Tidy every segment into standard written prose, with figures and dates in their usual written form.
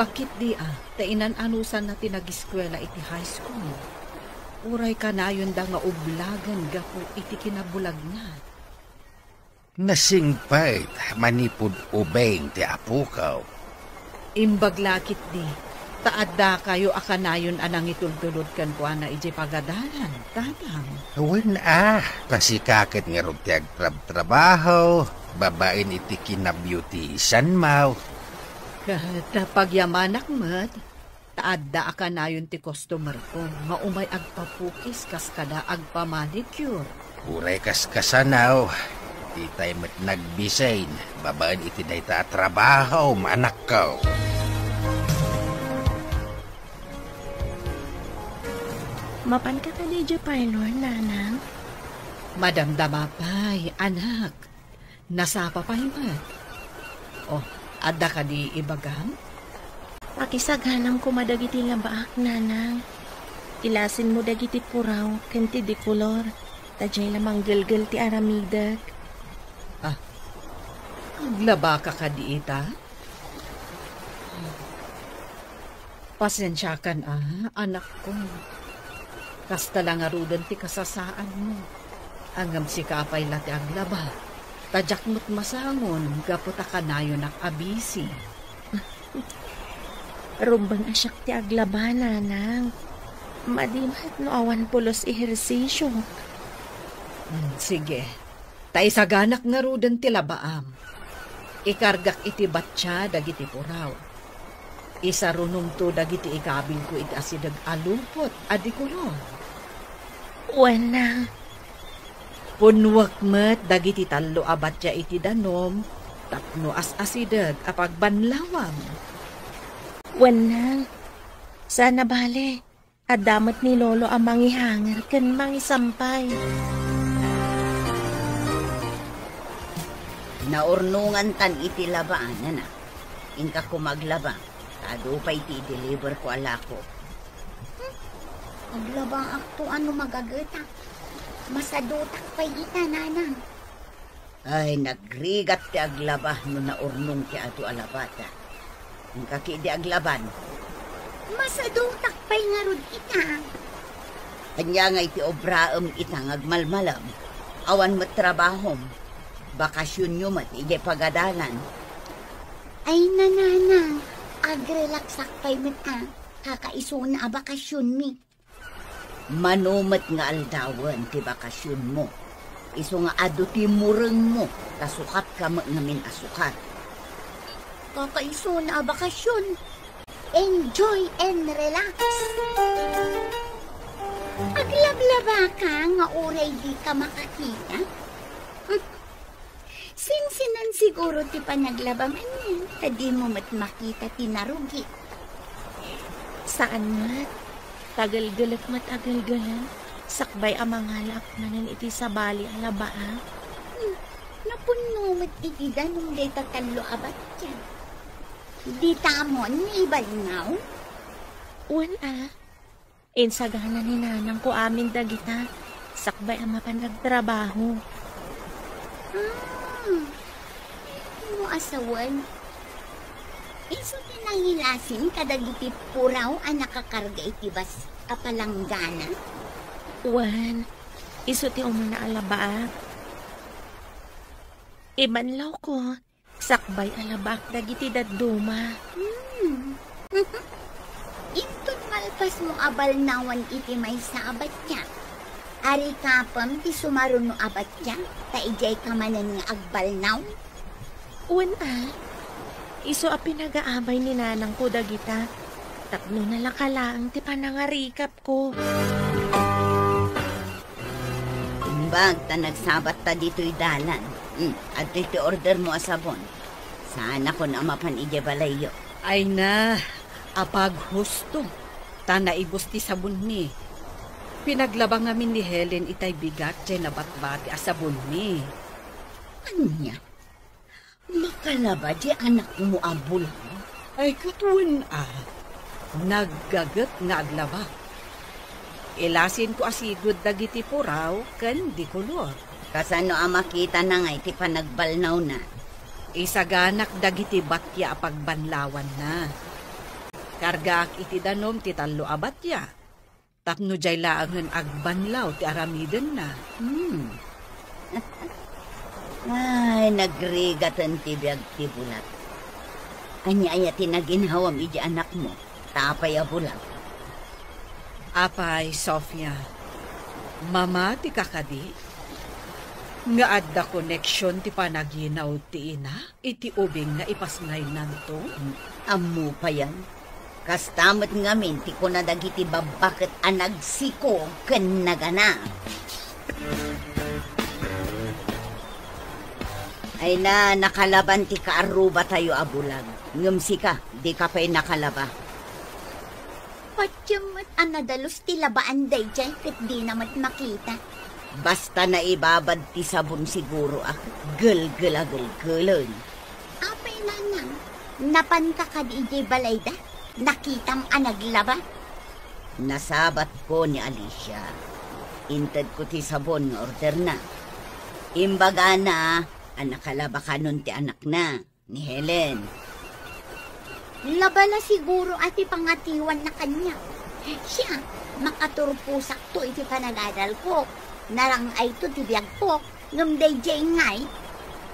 Bakit di tainan anusan na tinag-eskwela iti high school? Uray ka na yun da nga ublagan gapo iti kinabulag na. Nasingpait, manipod ubeng ti apukaw. Imbaglakit di, taadda kayo akanayon anang itultulod kan ko na iti pagadalan, tatang. Wen kasi kakit nga ron ti agtrabaho, babain iti kinabeautisan mau. Tapagyamanak mat, taadda akanayon ti customer ko, maumay agpapukis kas kada agpamanicure. Uray kaskasanaw, di tayo mat nagbisain, babain iti day ta trabaho, maanak ko. Mapan ka ka di parlor, nanang? Madamdamapay, anak. Nasapa pa himat. Oh, adda ka di ibagam? Pakisaganam ko madagiti labaak, nanang. Ilasin mo dagiti puraw, kanti di kolor. Tajay lamang galgal ti aramidag. Aglaba ka ka di ita? Pasensya kan anak ko. Kasta lang arudan ti kasasaan mo. Angam si kapay lati aglaba. Tadyak mo't masangon, gaputa ka na yun ang abisi. Rumbang asyak ti aglaba, nanang. Madimat no awan pulos ehersisyo. Sige, taisaganak nga rudan ti labaam. Ikargak iti batya dagiti puraw. Isa runong to dagiti ikabil ko iti asidag alumpot adikulon. Wanang. Punwak met dagiti talo abatya iti danom, tapno asidag apagbanlawam. Wanang. Sana bale, adamat ni Lolo ang mangihanger kan mangisampay. Naurnungan tan iti labaan, na. Ingka ko maglaba. Tado pa iti deliver ko alako. Maglabang akto ano magagata. Masadutak pa ita, nanang. Ay, nagrigat ti aglaba no naurnong ti ato alabata. Ingka ki di aglaban. Masadutak pa nga rod ita. Kanya nga iti obraam ita ngagmalmalam. Awan mo't trabahom. Bakasyon nyo mat iti pagadalan. Ay, nananang. Agrelaksak pa'y mata. Kakaisuna a bakasyon mi. Manumat nga aldawan ti bakasyon mo. Iso nga ado ti mureng mo. Kasukat ka ngamin asukat. Kakaisuna a bakasyon. Enjoy and relax. Aglablaba ka nga oray di ka makakita. Sinsinan siguro ti panaglabaman yan. Tadi mo mat makita ti narugi. Saan mat? Tagal-galat mat agal-galan. Sakbay ang mga lakmanan iti sabali alabaa. Napuno mat iti danong day tatalo abat yan. Di tamon ni Ibalnaw? Insagana ni nanang ko amin dagita. Sakbay ang mapanagtrabaho. Mo asawan. Iso tinangilasin kadagiti puraw ang nakakarga iti bas kapalanggana. Iso ti umuna alabaa. Ibanlaw ko, sakbay alabak dagiti dadduma. Itun malpas mo abalnawan iti may sabat niya. Ari kapam ti sumaruno abat niya, taijay kamanan nga agbalnaw. Iso a pinag-aabay ni nanang ko dagita. Tapno na lang kalaang ti panangarikap ko. Imbag ta nagsabat ta dito'y dalan. At iti order mo asabon. Sana ko na mapan ijabalayo. Ay na, apag husto. Tanaibos ti sabon ni. Pinaglabang amin ni Helen itay bigat dyan nabatbati asabon ni. Anya? Makalaba di anak mo abul. Ay katuan naggagat nga aglaba. Ilasin ko asigod dagiti puraw kan di kolor. Kasano makita na nga iti panagbalnaw na. Isaganak dagiti batya apagbanlawan na. Kargaak iti danom ti talo abatya. Tapno jay laangan agbanlaw ti aramiden na. Ay, nagrigatan ti biyag ti bulat. Anya ti naginhawam iti anak mo. Tapay a bulat. Apay, Sofia. Mama ti kakadi. Nga adda koneksyon ti panaginaw ti ina. Iti ubing nga ipasngay nanto. Amu pa yan. Kastamot ngamin ti ko na dagiti babakit anagsiko ken nagana. Ay na, nakalaban ti kaaruba tayo abulag. Ngumsi ka, di ka pa'y nakalaba. Patyamat anadalos ti labaan day dyan kat di namat makita. Basta na ibabad ti sabon siguro gel-gel-gel-gelon. Apay nanang, napan ka ka di jay balayda? Nakitam anaglaba? Nasabat ko ni Alicia. Inted ko ti sabon nga order na. Imbaga na, anakalaba ka nun ti anak na, ni Helen. Laba na siguro ati pangatiwan na kanya. Siya, makaturpusak to iti panagadal ko. Narangay to ti biyag ko. Ngumday jay ngay.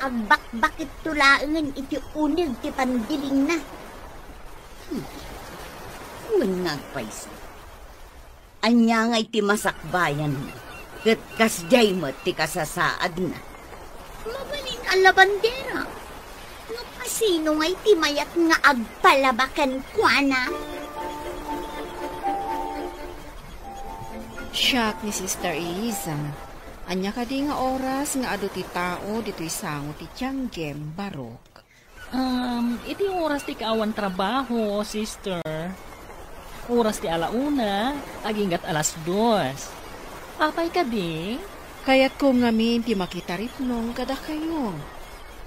Agbak-bakit tulaangan iti unig ti pandiling na. Ngagpaysa. Anya ngay ti masakbayan na. Kat kasjay mo ti kasasaad na. Mabalin ang labandera. Nga pasino ngay ti mayat nga agpalabakan kwa na. Siyak ni Sister Eliza. Anya ka di nga oras nga ado ti tao dito'y sango ti Tianggem, Barok. Iti oras ti kaawan trabaho, sister. Oras ti alauna, agingat alas 2. Apay ka di? Kaya't kung ngamin ti makitaripnong kada kayo.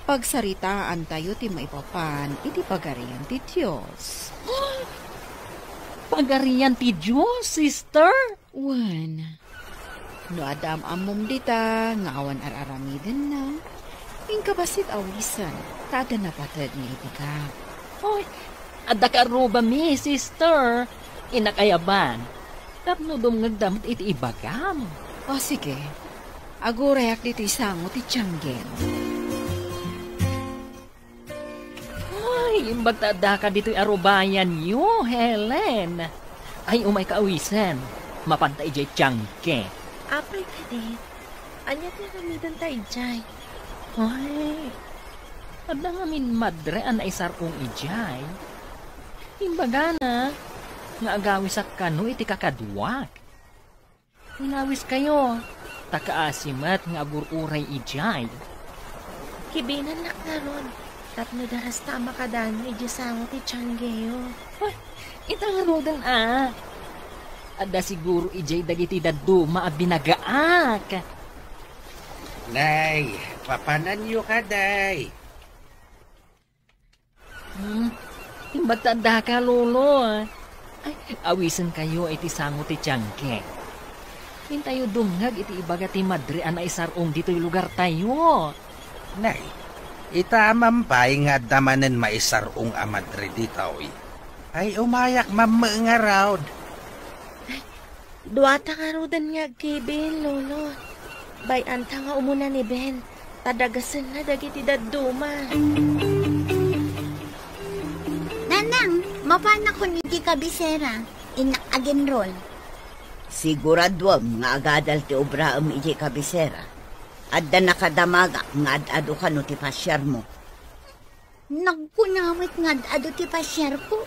Pagsaritaan tayo ti maipapan, iti pagarian ti Diyos. Pagarian ti Diyos, sister? Wan. No adam amom dita, nga awan araramiden na. Ingkabasit awisan, tada napatad ni iti ka. Hoy, adda ka ruba mi, sister. Inakayaban. Tapno dumngagdamot iti ibagam. O sige, agurayak dito isango ti Tianggem. Ay, imbagtada ka dito'y arubayan niyo, Helen. Ay, umay kaawisan. Mapantay jay Tiangke. Apay ka di. Anya ti ramidan tayo jay. Ay, adda nga min madre an isarong ijay. Imbaga na, nga agawis at kano iti kakadwak. Inawis kayo, takaasimat nga agururay ijay. Kibinan na karon. Tapno daras tama ka dano idisango ti Tianggeyo. Ay, itangarodan Adda siguro ijay dagiti daddo maabinagaak. Nay, papananyo ka, day. Imbagtanda ka, lolo. Ay, awisan kayo iti sango ti Tiangke. Hintayo dumngag iti ibaga ti madre ana isarong dito'y lugar tayo. Nay, itamampay nga damanen maisarong amadre dito'y. Ay umayak mamma raud. Duwata nga rodan nga kay Ben, lolo. Bayanta nga umuna ni Ben. Tadagasan na dagiti dadduma. Nanang, mapana ko ni di kabisera. Inak agenrol. Siguradwam nga agadal ti obraam iji kabisera. Adda nakadamaga nga ad-ado ka no ti pasyar mo. Nagkunawit nga ado ti pasyar ko.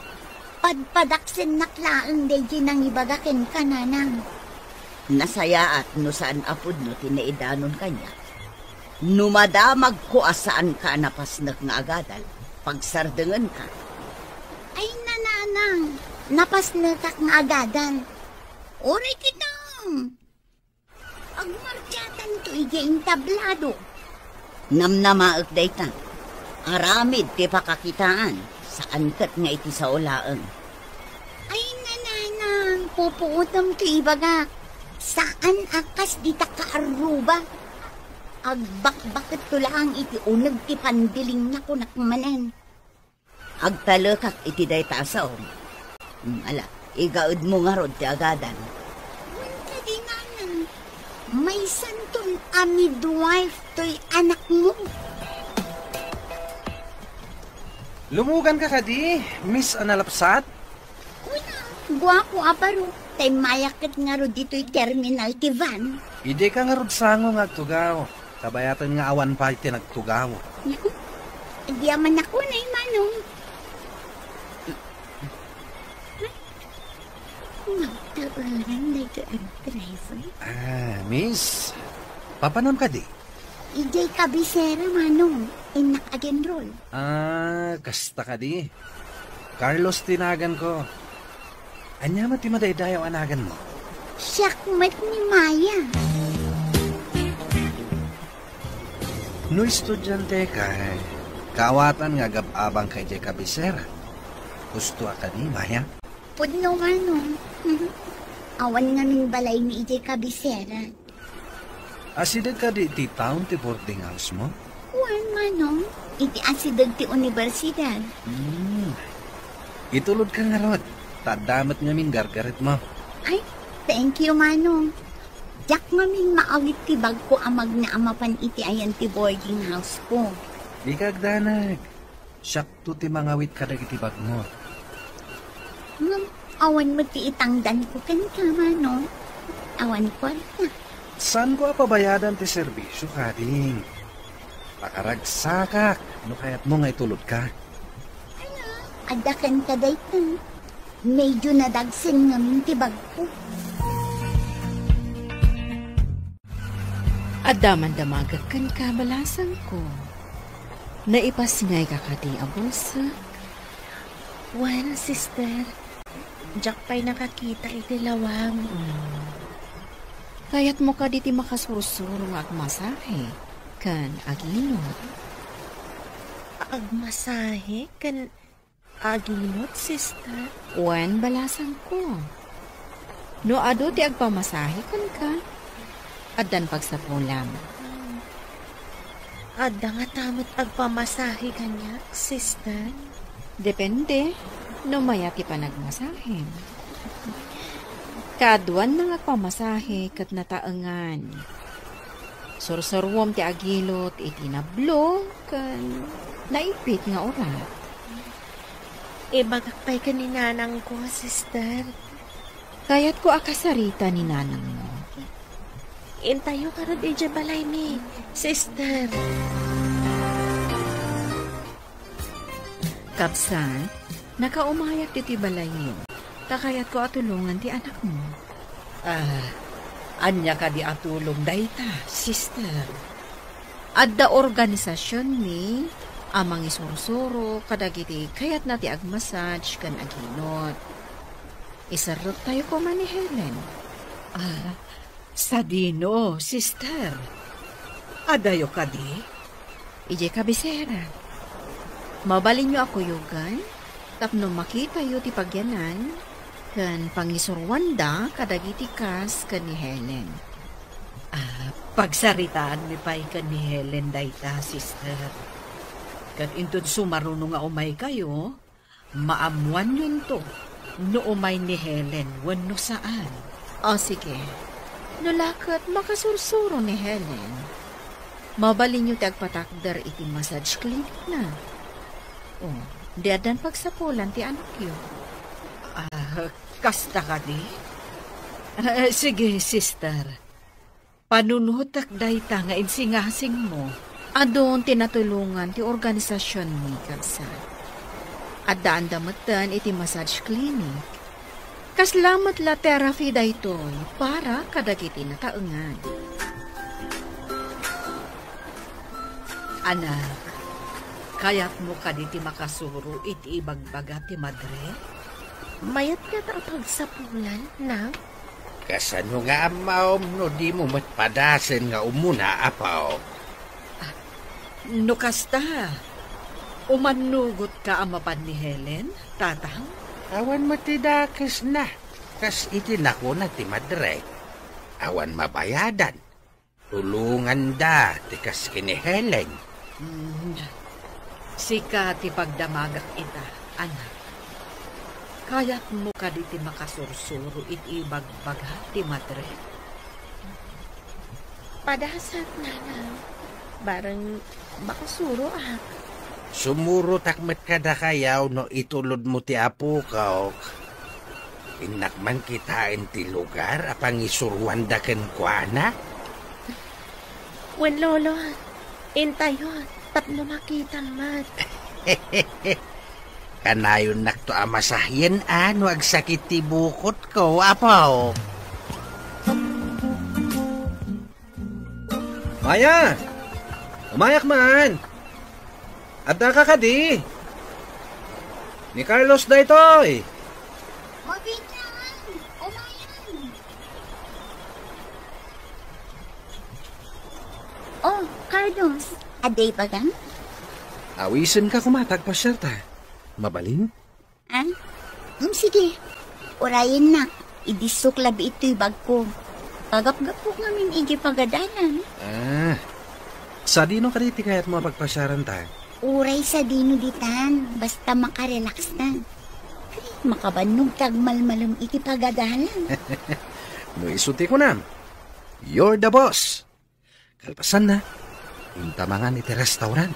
Padpadaksin naklaang deji nang ibagakin ka, nanang. Nasayaat no saan apod no tinaidanon kanya. Numadamag ko asaan ka napasnak nga agadal. Pagsardengan ka. Ay, nananang. Napasnakak nga agadal. Oray kitang. Agmartyatan to ijing tablado. Namnamaak dayta. Aramid ti pakakitaan. Saan kat nga iti sa ulaang. Ay, nananang. Pupuutam to ibaga. Saan akas di ta kaaruba? Agbak-bakit to lang iti unag ti pandiling na kunakmanan. Agtalakak iti dayta asaw. Ala, igaod mo nga rod ti agadan. Wala di nanang. May santol a midwife to'y anak mo. Lumugan ka kadi, Miss Analapsat? Una, guwapo aparo. Tay mayakit nga ro dito'y terminal ti van. Ide ka nga rod sango nga tugaw. Kabayatan nga awan pa iti nagtugaw. Di aman ako na manong. Magtauran na ito ang driver. Miss, papanon ka di? Ijay kabisera manong. Inak again roll. Kasta ka di. Carlos tinagan ko. Anya mati madaydayaw anagan mo? Siyakmat ni Maya. No estudyante ka, kaawatan nga gababang kay Jay Kabisera. Gusto ka di, Maya? Pudno manong. Awan nga min balay ni Ijay kabisera. Asidad ka di ti town ti boarding house mo? Wan manong. Iti asidag ti universidad. Itulod ka nga rod. Tadamat nga min gargaret mo. Ay, thank you manong. Jak mamin maawit ti bag ko amag na amapan iti ayan ti boarding house ko. Di kagdanag. Siyak to ti mangawit ka iti bag mo. Awan mo ti itangdan ko kan ka manong. Awan ko na. Saan ko apabayadan ti serbisyo ka ding? Pakaragsakak. No kaya't mo nga itulod ka. Adakan ka daytan. Medyo nadagsin ngamin ti bag ko. Adaman damagag kan kabalasan ko. Naipasngay ka kati abulsa. Well, sister, Jack pa'y nakakita iti lawang. Kaya't mo ka diti makasursuro nga agmasahe. Kan aginot. Agmasahe? Kan aginot, sister? Wan balasan ko. No ado ti agpamasahe kan ka. Adan pagsapulam. Adda nga tamot agpamasahe kanya, sister? Depende. No maya ti panagmasahe. Kaduan na agpamasahe kat nataangan. Sursurwom ti agilot iti nablo kan naipit nga orat. Bagakpay ka ni nanang ko, sister. Kaya't ko akasarita ni nanang mo. Intayo ka rin di balay mi, sister. Kapsan, nakaumayak ti balay mo. Takayat ko atulungan ti anak mo. Anya ka di atulong dayta, sister. Adda organisasyon ni amang isursuro kadagiti kayat na ti agmassage kan aginot. Isarot tayo ko man ni Helen. Sa dino, sister. Adayo ka di? Ije kabisera. Mabalin nyo ako yugan, tapno makita yu ti pagyanan, kan pangisurwanda kadagiti kas kan ni Helen. Pagsaritaan mi pa'y ka ni Helen dayta, sister. Kat intod sumaruno nga umay kayo, maamuan yun to. No umay ni Helen, wano saan. O sige, nulakat makasursuro ni Helen. Mabalin nyo tagpatakdar iti massage clinic na. O, diadan pagsapulan ti anak yun. Kasta ka di? Sige, sister. Panunutak dayta nga insingasing mo. Adon tinatulungan ti organisasyon ni Kapsan. Adaan damatan iti massage clinic. Kaslamat la therapy daytoy para kadagiti nataengan. Anak, kayat mo ka di ti makasuro iti ibagbaga ti madre? Mayat ka ta pagsapulan, na? Kasano nga amaw no di mo matpadasen nga umuna apaw. No kasta, umanugot ka amapan ni Helen, tatang? Awan matidakas na. Kas iti nako na ti madre. Awan mabayadan. Tulungan da ti kas kini Helen. Sika ti pagdamagak ita, anak. Kaya't mo ka diti makasursuro iti ibagbagha ti Madre. Padasat, nanang. Barang makasuro Sumuro takmet kada kayaw no itulod mo ti apo ka. Inakman kitain ti lugar apang isuruan da ken kuana. Wen lolo, intayon, tapno makita mat. Kanayon nakto amasahyen ano agsakit ti bukot ko, apaw. Maya! Umayak man! Adda ka kadi! Ni Carlos da ito eh! Mabigyan! Umayan! Oh, Carlos, aday pa gang? Awisan ka kumatag pa siya ta. Mabalin? Ah? Sige. Urayin na. Idisuklabi ito'y bag ko. Pagap-gap po ngamin igipagadalan. Sa dino ka diti kaya't mo pagpasyaran ta? Uray sa dino ditan. Basta makarelax na. Ay, makabanog tagmalmalong ikipagadalan. No isuti ko na. You're the boss. Kalpasan na. Intamangan iti restaurant.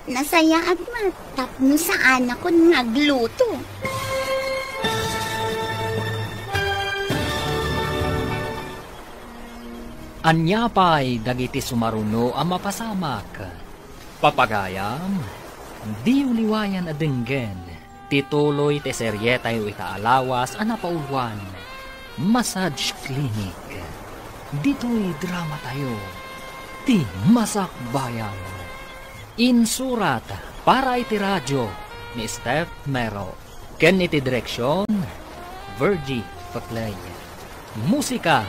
Nasaya at matapno sa anak ko nagluto. Anya pa'y dagiti sumaruno ang mapasamak. Papagayam, di uliwayan adenggen, tituloy te seryetay o itaalawas ang napauluan. Massage Clinic. Dito'y drama tayo. Ti Masakbayan. Insurat para iti radyo ni Steph Mero. Ken iti direksyon, Virgie Patlay. Musika,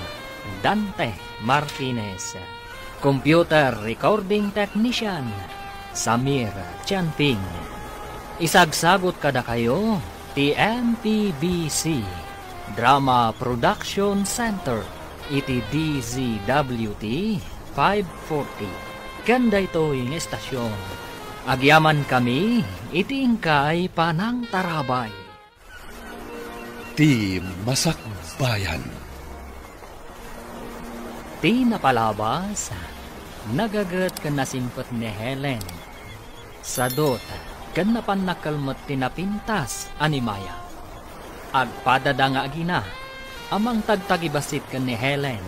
Dante Martinez. Computer Recording Technician, Samir Chanping. Isagsagot kada kayo, ti MPBC Drama Production Center, iti DZWT 540. Ganda ito yung estasyon. Agyaman kami, itingkay panang tarabay. Ti Masakbayan. Ti napalabas, nagagat ka nasimpot ni Helen. Sadot, kan napanakalmat tinapintas animaya. Agpadada nga agina, amang tagtagibasit ka ni Helen.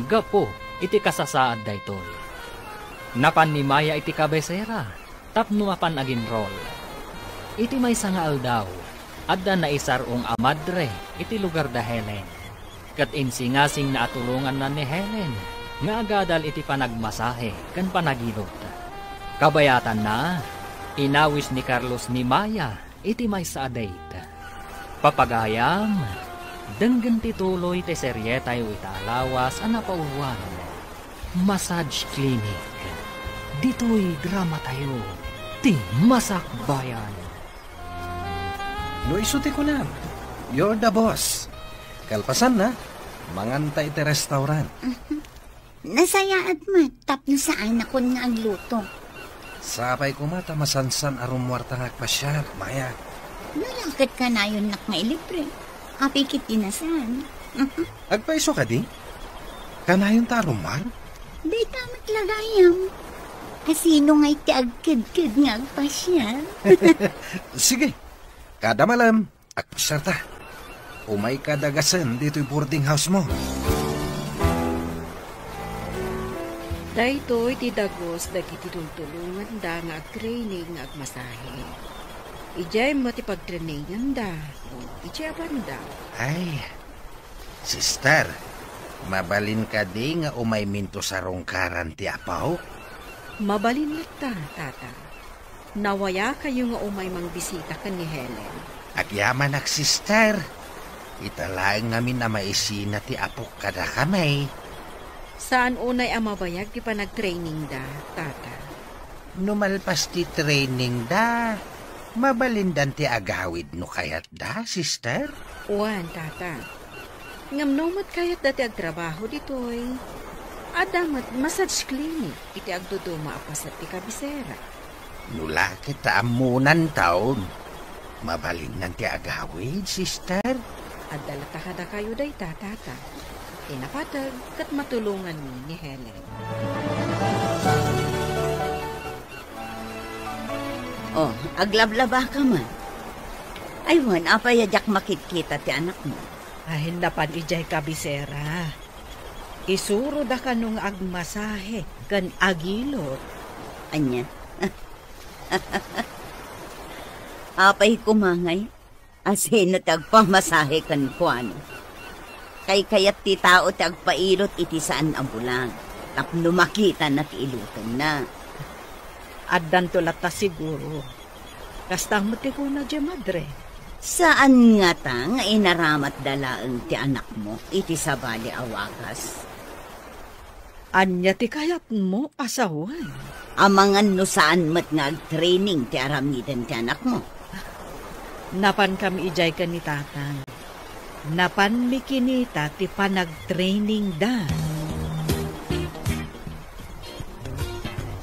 Gapo, iti kasasaad da ito'y. Napan ni Maya iti kabesera, tapno mapan agin roll. Iti may sanga aldaw, adda na isarong amadre, iti lugar da Helen. Kat insingasing na atulungan na ni Helen, nga agadal iti panagmasahe, kan panagilot. Kabayatan na, inawis ni Carlos ni Maya, iti may sa date. Papagayam, denggan tituloy te seryetay o italawas ang napauluan. Massage Clinic. Dito'y drama tayo. Ti Masakbayan. No isuti ko na. You're the boss. Kalpasan na. Manganta iti restaurant. Nasaya at matapno sa anak ko nagluto. Sapay ko mata masansan arumwarta nga pasyar, Maya. Nalakit ka na yun nak mailibre. Apikit inasan. Agpaiso ka di? Kanayon ta arumar? Di tamat lagayam. Kasino nga'y ti agkid-kid nga agpasyal. Sige. Kada malam, agpasyar ta. Umay kadagasan dito'y boarding house mo. Daytoy ti dagos dagiti tultulungan da nga ag-training nga agmasahe. Ijay mo ti pag-trainingan da. Ijay abanda. Ay, sister, mabalin ka di nga umay minto sa rongkaran ti apaw? Mabalin ta, tata. Nawaya kayo nga umay mang bisita ka ni Helen. Agyaman ak sister. Italaang ngamin na maisina ti apok kada kamay. Saan unay ang mabayag ti panag-training da, tata? Numalpas ti training da. Mabalindan ti agawid no kayat da, sister? Uwan, tata. Ngamnomot kayat dati agtrabaho ditoy. Adamat massage clinic, iti agduduma apasat ti kabisera. Nula kita amunan taon. Mabalin ng ti agawid, sister. At dalata kada kayo day tatata. Inapatag kat matulungan ni Helen. Oh, aglablaba ka man. Aywan, apayadyak makikita ti anak mo. Ahin na pan ijay kabisera. Isuro da ka nung agmasahe kan agilot. Anya? Apay kumangay. Asino tagpamasahe kan kuano. Kay kayat ti tao tagpailot iti saan ambulang. Tapno makita na ti ilutan na. Addan tulat ta siguro. Kastang mo ti kuna di madre. Saan nga ta nga inaramat dalaang ti anak mo iti sabali awagas? Anya ti kayat mo asawan. Amangan no saan mat nga training ti aramidan ti anak mo. Napan kami ijay ka ni tatang. Napan mi kinita ti panag-training da.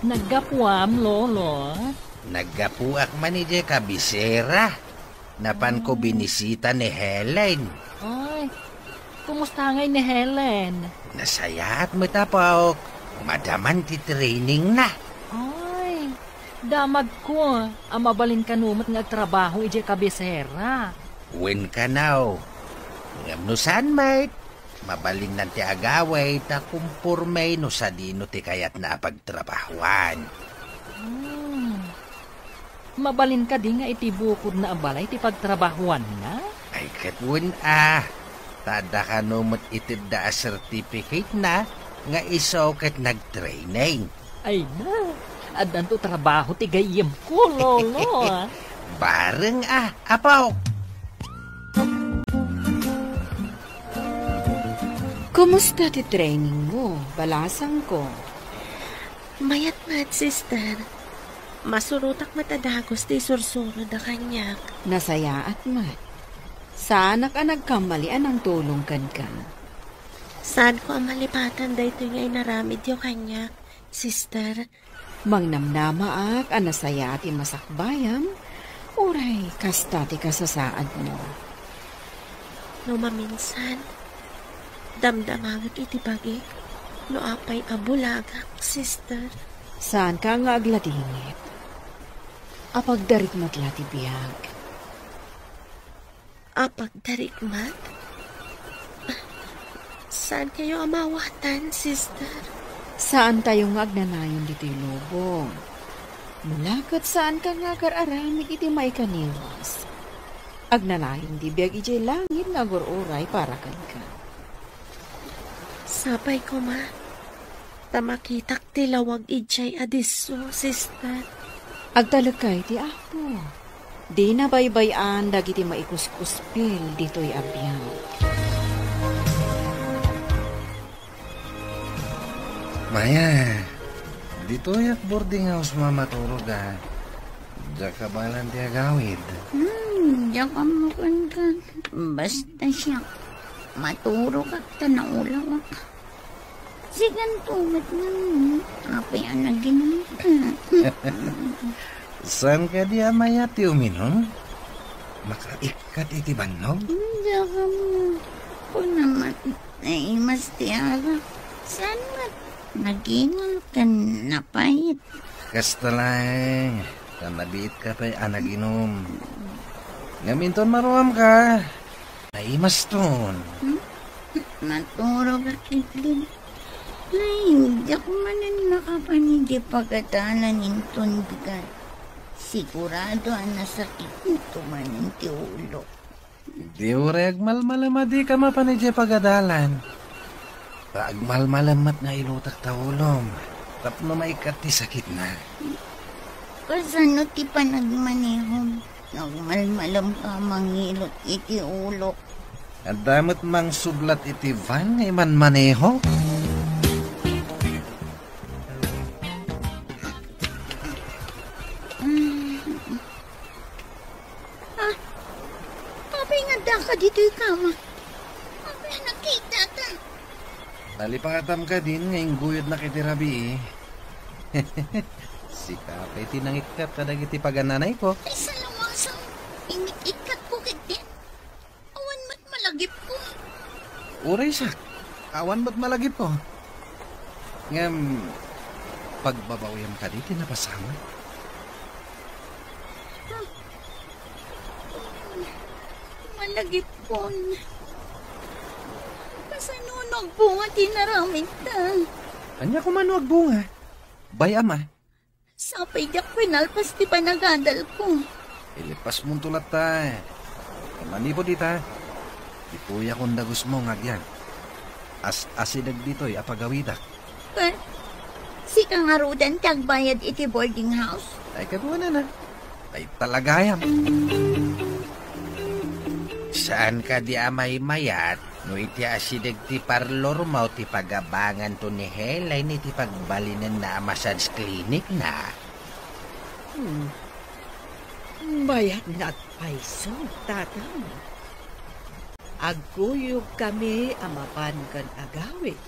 Naggapuam, lolo. Naggapuak man ni Jay kabisera. Napan ko binisita ni Helen. Ay, kumusta ngay ni Helen? Nasayaat mo tapok. Madaman ti training na. Ay, damag ko. Mabalin ka numot nga trabaho ije kabisera. Wen ka now. Ngamnusan, mate. Mabalin ng ti agaway ta kumpurmay no sa dino ti kayat na pagtrabahuan. Mabalin ka di nga iti bukod na abalay ti pagtrabahuan na? Ay katwin tada ka numot itid da certificate na nga iso kat nag-training. Ay na, adan to trabaho ti gayem ko, lolo. Bareng apaw. Kumusta ti training mo? Balasang ko. Mayat-mat, sister. Masurutak matadagos ti sursuro da kanyak. Nasaya at mat. Saan ka nagkamalian ang tulong kan ka? Saan ko ang malipatan da ito nga inaramid yung kanyak, sister? Mangnamnama ak anasaya ti masakbayam. Uray, kasta ti kasasaad mo. No maminsan, damdamagak iti bagi. No apay abulagak, sister. Saan ka nga agladingit? Apagdarik matlati biyag. Apagdarikmat? Saan kayo amawatan, sister? Saan tayo nga agnanayon dito'y lubong? Mulakat saan ka nga kararamid iti may kaniwas? Agnanayon di biyag iti langit nga gururay para kan ka. Sabay ko ma. Tamakitak tilawag ijay adiso, sister. Agtalagkay ti apo. Di na baybayan dagiti maikuskuspil dito'y abyaw. Maya, dito yak boarding house mamatulog Diyan ka balan ti agawid. Diyan ka mo ka. Basta siya. Maturo ka tanaulaw ka. Sigan tumat nga mo. Apay ang ginam ka. Saan ka di amaya ti uminom? Makaikat iti banog? Diyan ka mo. Kung naman ay mas tiara. Saan mat? Nagingal ka napait. Kasta lang. Kanabit ka pa'y anaginom. Ngaminton maruam ka. Naimas ton. Maturo ka kitlin. Ay, hindi ako manan nakapanindi pagkatalan inton bigat. Sigurado ang nasakit nito manin ti ulo. Di ureg malmalamadi ka mapanidya pagadalan. Agmalmalamat nga ilutak taulom. Tapno maikat ti sakit na. Kasano ti panagmanihom? Nagmalmalam ka mangilot iti ulo. Ang damot mang sublat iti van ngay man maneho. Kapay nga da ka dito ikama. Kapay nakita ta. Nalipatam ka din ngayong guyod na kitirabi Si Kapay tinangit ka kadag iti pagananay ko. Ay salawasan. Inik-ikat ko kiti. Awan mo't malagip ko. Uray sak, awan mo't malagip ko. Ngam, pagbabawiyam ka di, tinapasama. Malagip ko. Kasanunog bunga tinaramit ta. Anya ko manuag bunga. Bayam ah. Sapay jak pinalpas ti panagadal ko. Ilipas mong tulat ta. Manipo di ta. Di kuya kong dagus mo ngagyan. Asidag dito'y apagawidak. But, si kangarudan tagbayad iti boarding house. Ay kabuanan na. Ay talagayam. Saan ka di amay mayat? No iti asidag ti parlor mo ti pagabangan to ni Helen iti pagbalinan na massage clinic na. Bayad na at paiso, tatang. Agkuyog kami amapan kan agawit.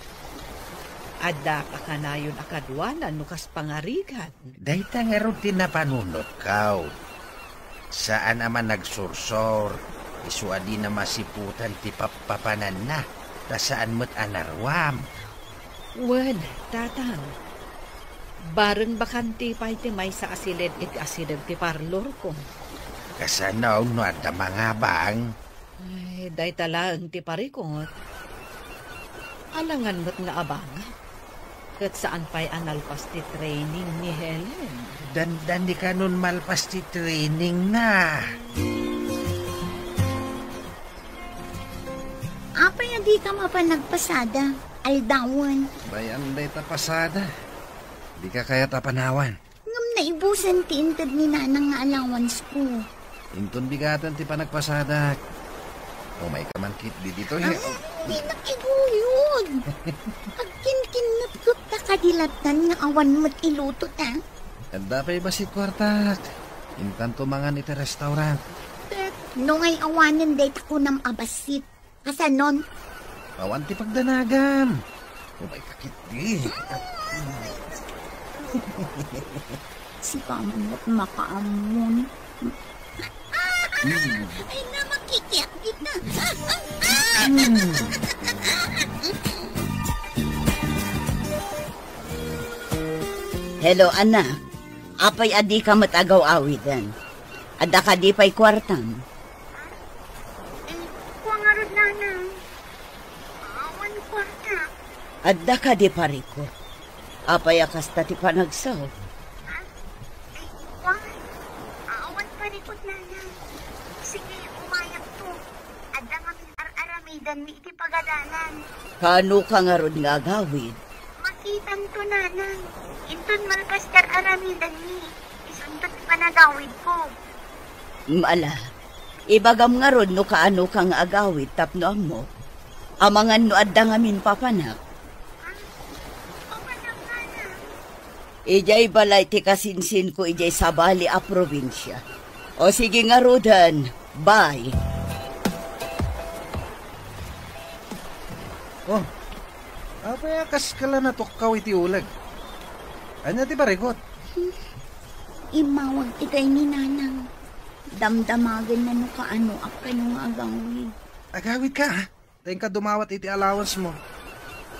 Adda ka kanayon akadwanan nukas pangarigan. Dahita nga rin tinapanunot kaw. Saan naman nagsursor? Isuadi na masiputan ti papapanan na. Tasaan mo't anarwam. Wen, tatang. Bareng bakanti pa iti may sa asilid iti asideg ti parlor ko. Kasanaw no at mga bang. Ay, day talang ti parikot. Alangan mo't nga abang. Kat saan pa'y analpas ti training ni Helen. Dan di ka nun malpas ti training na. Apa na di ka mapanagpasada, aldawan. Bayan day tapasada. Di ka kaya tapanawan. Ngam naibusan ti intad ni nanang nga allowance ko. Inton bigatan ti panagpasada. May kamankit di dito. Di nakiguyod. Agkin-kinot ko ta kadilatan nga awan mo't iluto ta. Anda pa'y basit kwartak. Intan tumangan iti restaurant. Nung ay awanan day tako nam abasit. Kasanon? Awan ti pagdanagam. May kakit di. Si Paman mo't makaamon. Ay na makikiyak kita. Hello, anak. Apay adi ka matagaw awidan. Ada ka di pa'y kwartam. Kuangarod nanang. Awan kwarta. Ada ka di pariko. Apay akas ti panagsaw. Awan parikot nanang. Sige, umayak to. Ada nga ar-aramidan mi iti pagadanan. Kano ka nga ron nga agawid? Makitan to nanang. Intun malpas ar-aramidan mi. Isuntot panagawid ko. Mala, ibagam nga ron no kaano kang agawid tapno mo. Amangan no adda nga min papanak. Papanak na. Ijay balay ti kasinsin ko ijay sabali a probinsya. O sige nga rodan, bye. Oh, apay akas ka lang natukaw iti ulag. Anya ti barigot? Imawag ikay ni nanang. Damdamagan na no kaano ak kanong agawid. Agawid ka ha? Tayo ka dumawat iti allowance mo.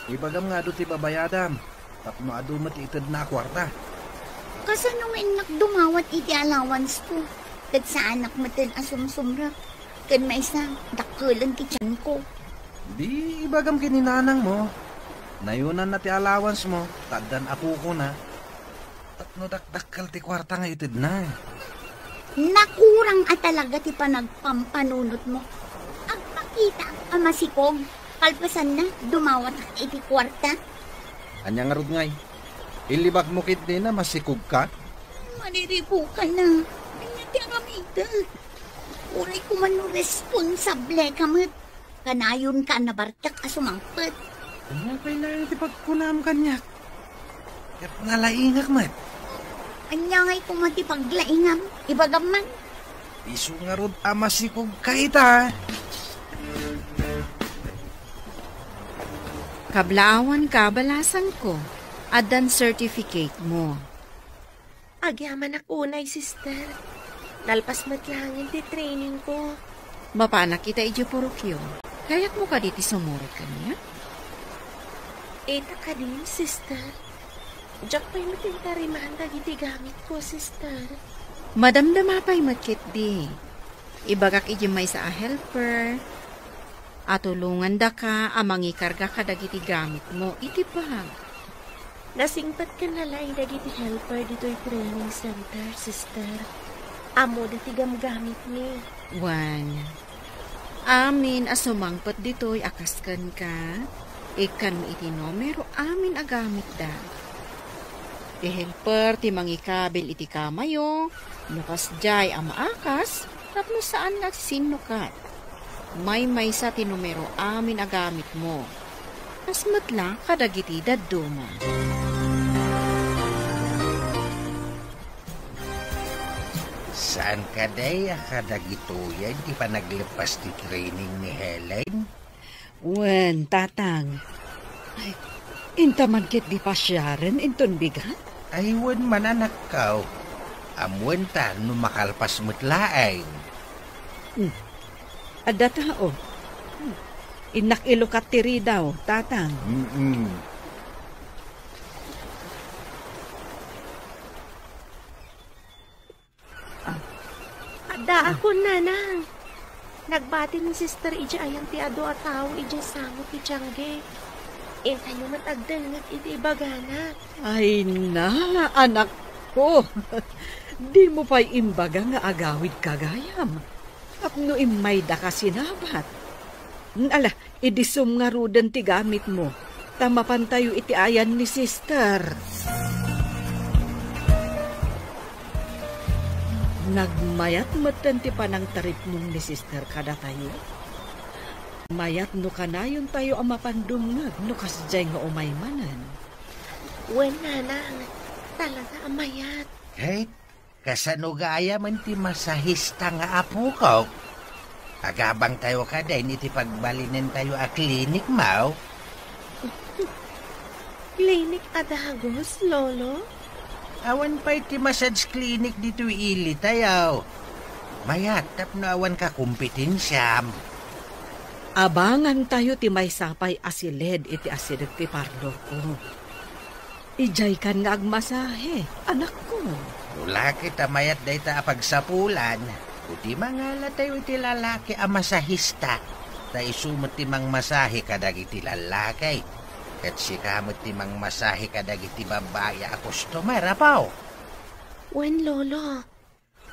Ibagam nga do ti babayadam. Tapno ado mat itad na kwarta. Kasanong inak dumawat iti allowance ko. Kat sa anak matan asumsumrak. Kan may isa, dakulan ti tiyan ko. Di ibagam kininanang mo. Nayunan na ti allowance mo. Tagdan ako ko na. Tapno dakdakal ti kwarta nga itad na. Nakurang at talaga ti panagpampanunot mo. Agpakita ang masikog. Kalpasan na, dumawat iti kwarta. Anya nga rod ngay. Ilibag mo kit din na masikog ka. Maniripo ka na. Kanya ti aramida. Uray ko man responsable ka mat. Kanayon ka na bartak asumangpet. Anya kailangan ti pagkunam kanyak. Kaya ngalaingak mat. Anya ngay kung matipaglaingam. Ibagam man. Isu nga rod masikog ka ita. Kablaawan ka, balasan ko. Adan certificate mo. Agyaman ako unay, sister. Nalpas matlangin ti training ko. Mapana kita iji porokyo. Kayak mo ka diti sumurot kanya? Eta ka din, sister. Diyak pa'y matintarimaan dagiti gamit ko, sister. Madamdama pa'y matkit di. Ibagak iji may sa helper. Atulungan da ka, amangi karga ka dagiti gamit mo. Iti pa. Nasingpat ka nalay dagiti helper dito'y training center, sister. Amo dati gamgamit ni. Wan. Amin asumangpat dito'y akaskan ka. Ikan mo iti numero amin agamit da. Ti helper ti mangikabil iti kamayo. Nukas jay ang maakas. Tapno saan nagsinukat. May sa ti numero amin agamit mo. Kas matla kadagiti daduma. Saan ka day akadagito yan? Di pa naglepas ti training ni Helen? Wen, tatang. Ay, intaman kit di pa siyaren, inton bigat? Ay, wen mananak kaw. Amwen ta, no makalpas mo't laeng. Ada tao. Inak ilukat tiri daw, tatang. Ada ako, nanang. Nagbati ni sister ija ayang ti ado at tao ija sangot ti Tiangge. Intay nyo matagdalngat iti ibagana. Ay na, anak ko. Di mo pa'y imbaga nga agawid kagayam. Apno imay da ka sinabat. Ala, idisum nga rudan ti gamit mo. Tamapan tayo iti ayan ni sister. Nagmayat matan ti panang tarip mong ni sister kada tayo. Mayat no kanayon tayo ang mapandungag no kasjay nga umaymanan. Wen, nanang. Talaga amayat. Hey, kasanugaya man ti masahista nga apo ko. Agabang tayo ka din iti pagbalinin tayo a klinik, Mau. Klinik adagos, lolo? Awan pa iti massage clinic dito ili tayo. Mayat, tapno awan ka kumpitinsyam. Abangan tayo ti may sapay asiled iti asideg ti parlo ko. Ijay kan nga agmasahe, anak ko. Wala kita mayat day ta pagsapulan. Kuti mangala tayo iti lalaki a masahista. Ta isumot ti mang masahe kadag iti lalaki. At sikamot ti mang masahe kadag iti babae a customer, apaw. Wen, lolo.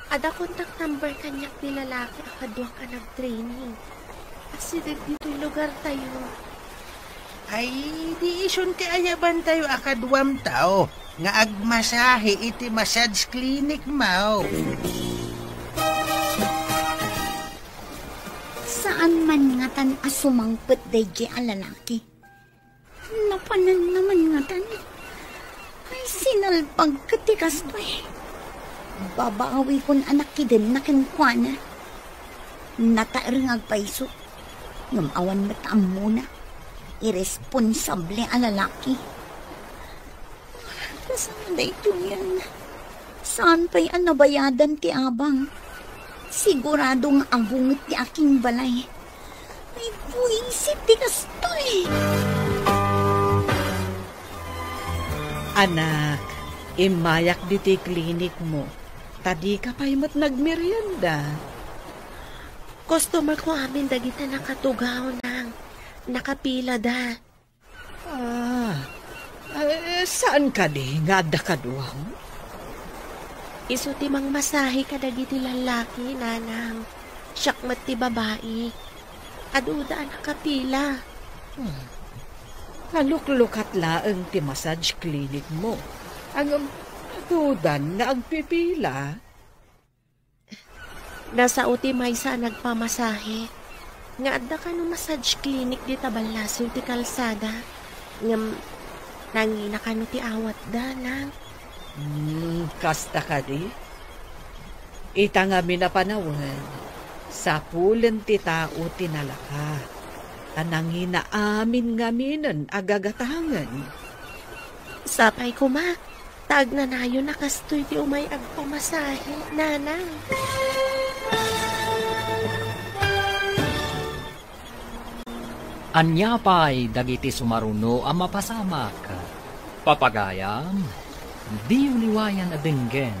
Ada contact number kanyak ni lalaki akadwa ka nag-training. Kasi dito'y lugar tayo. Ay, di isun ti ayaban tayo akadwam tao. Nga agmasahe iti massage clinic, Mau. Saan man nga tan asumangpet dayjay a lalaki? Napanan naman nga tan. Ay sinalpag katikas to eh. Babaawi kon anak kidin na kinkwana. Nataring agpaiso. Ngamawan mataam muna. Irresponsable a lalaki. Saan na ito yan? Saan pa'y anabayadan ti abang? Siguradong abungit ti aking balay. May buwisit ti kasto eh. Anak, imayak di ti klinik mo. Tadi ka pa'y mat nagmerienda. Customer ko amin dagita nakatugaw nang. Nakapila da. Saan ka di? Nga da kaduaw? Isu ti mang masahe ka dagiti lalaki, nanang. Siyakmat ti babae. Aduda nakapila. Kaluklukat laeng ti massage clinic mo. Ang adudan nga agpipila. Nasa uti may sa nagpamasahe. Nga adda ka no massage clinic di tabalasyo ti kalsada. Ngam nangina ka no ti awat da, nang. Kasta ka di? Ita nga minapanawan. Sa pulen ti tao tinalaka. Anangina amin nga minan agagatangan. Sapay ko, ma. Tag na nayo nakastoy ti umay agpamasahe, nanang. Anya pa'y dagiti sumaruno ang mapasamak. Papagayam, di uliwayan adenggen,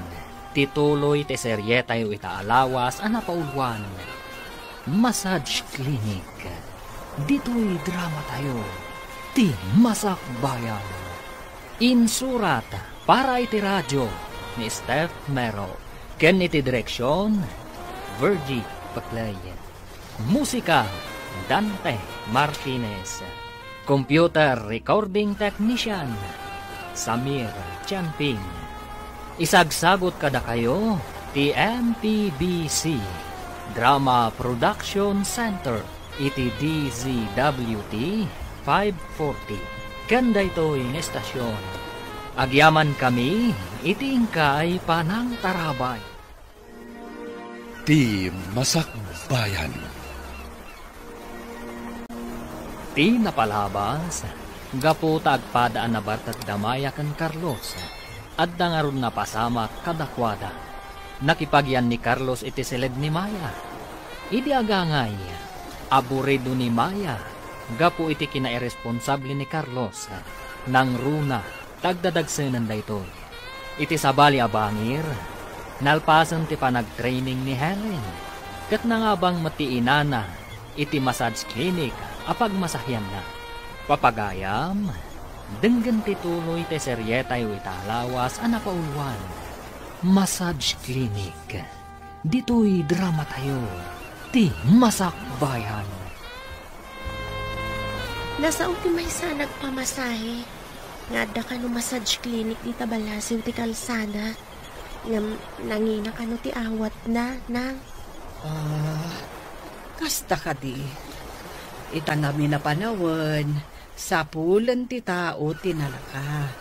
tituloy te serye tayo itaalawas ang napaulwan. Massage Clinic, dito'y drama tayo, ti Masakbayan. Insurat para iti radyo ni Steph Mero, ken iti direksyon, Virgie Paclay. Musika, Dante Martinez. Computer Recording Technician, Samir Chanping. Isagsagot kada kayo, ti MPBC Drama Production Center, iti DZWT 540. Kanda ito'y estasyon. Agyaman kami, iti ingkay panang tarabay. Ti Masakbayan. Ti napalabas, gapo tagpadaan na bartat damaya kan Carlos, at dangaron na pasama kadakwada. Nakipagyan ni Carlos iti seled ni Maya. Idi agangay, aburido ni Maya, gapo iti kinairesponsable ni Carlos, nang runa, tagdadagsenan da ito. Iti sabali abangir, nalpasan ti panag-training ni Helen, kat nangabang matiinana, iti massage clinic, apag masahyan na. Papagayam, denggan tituloy te seryetay italawas ang napaulwan. Massage Clinic, dito'y drama tayo, ti Masakbayan. Nasa ultimay sa nagpamasahe, nga da ka no massage clinic di Tabalasiw ti kalsada, nga nangina ka no ti awat na, nang. Kasta ka di. Itanami na panawan, sa pulan ti tao tinalaka.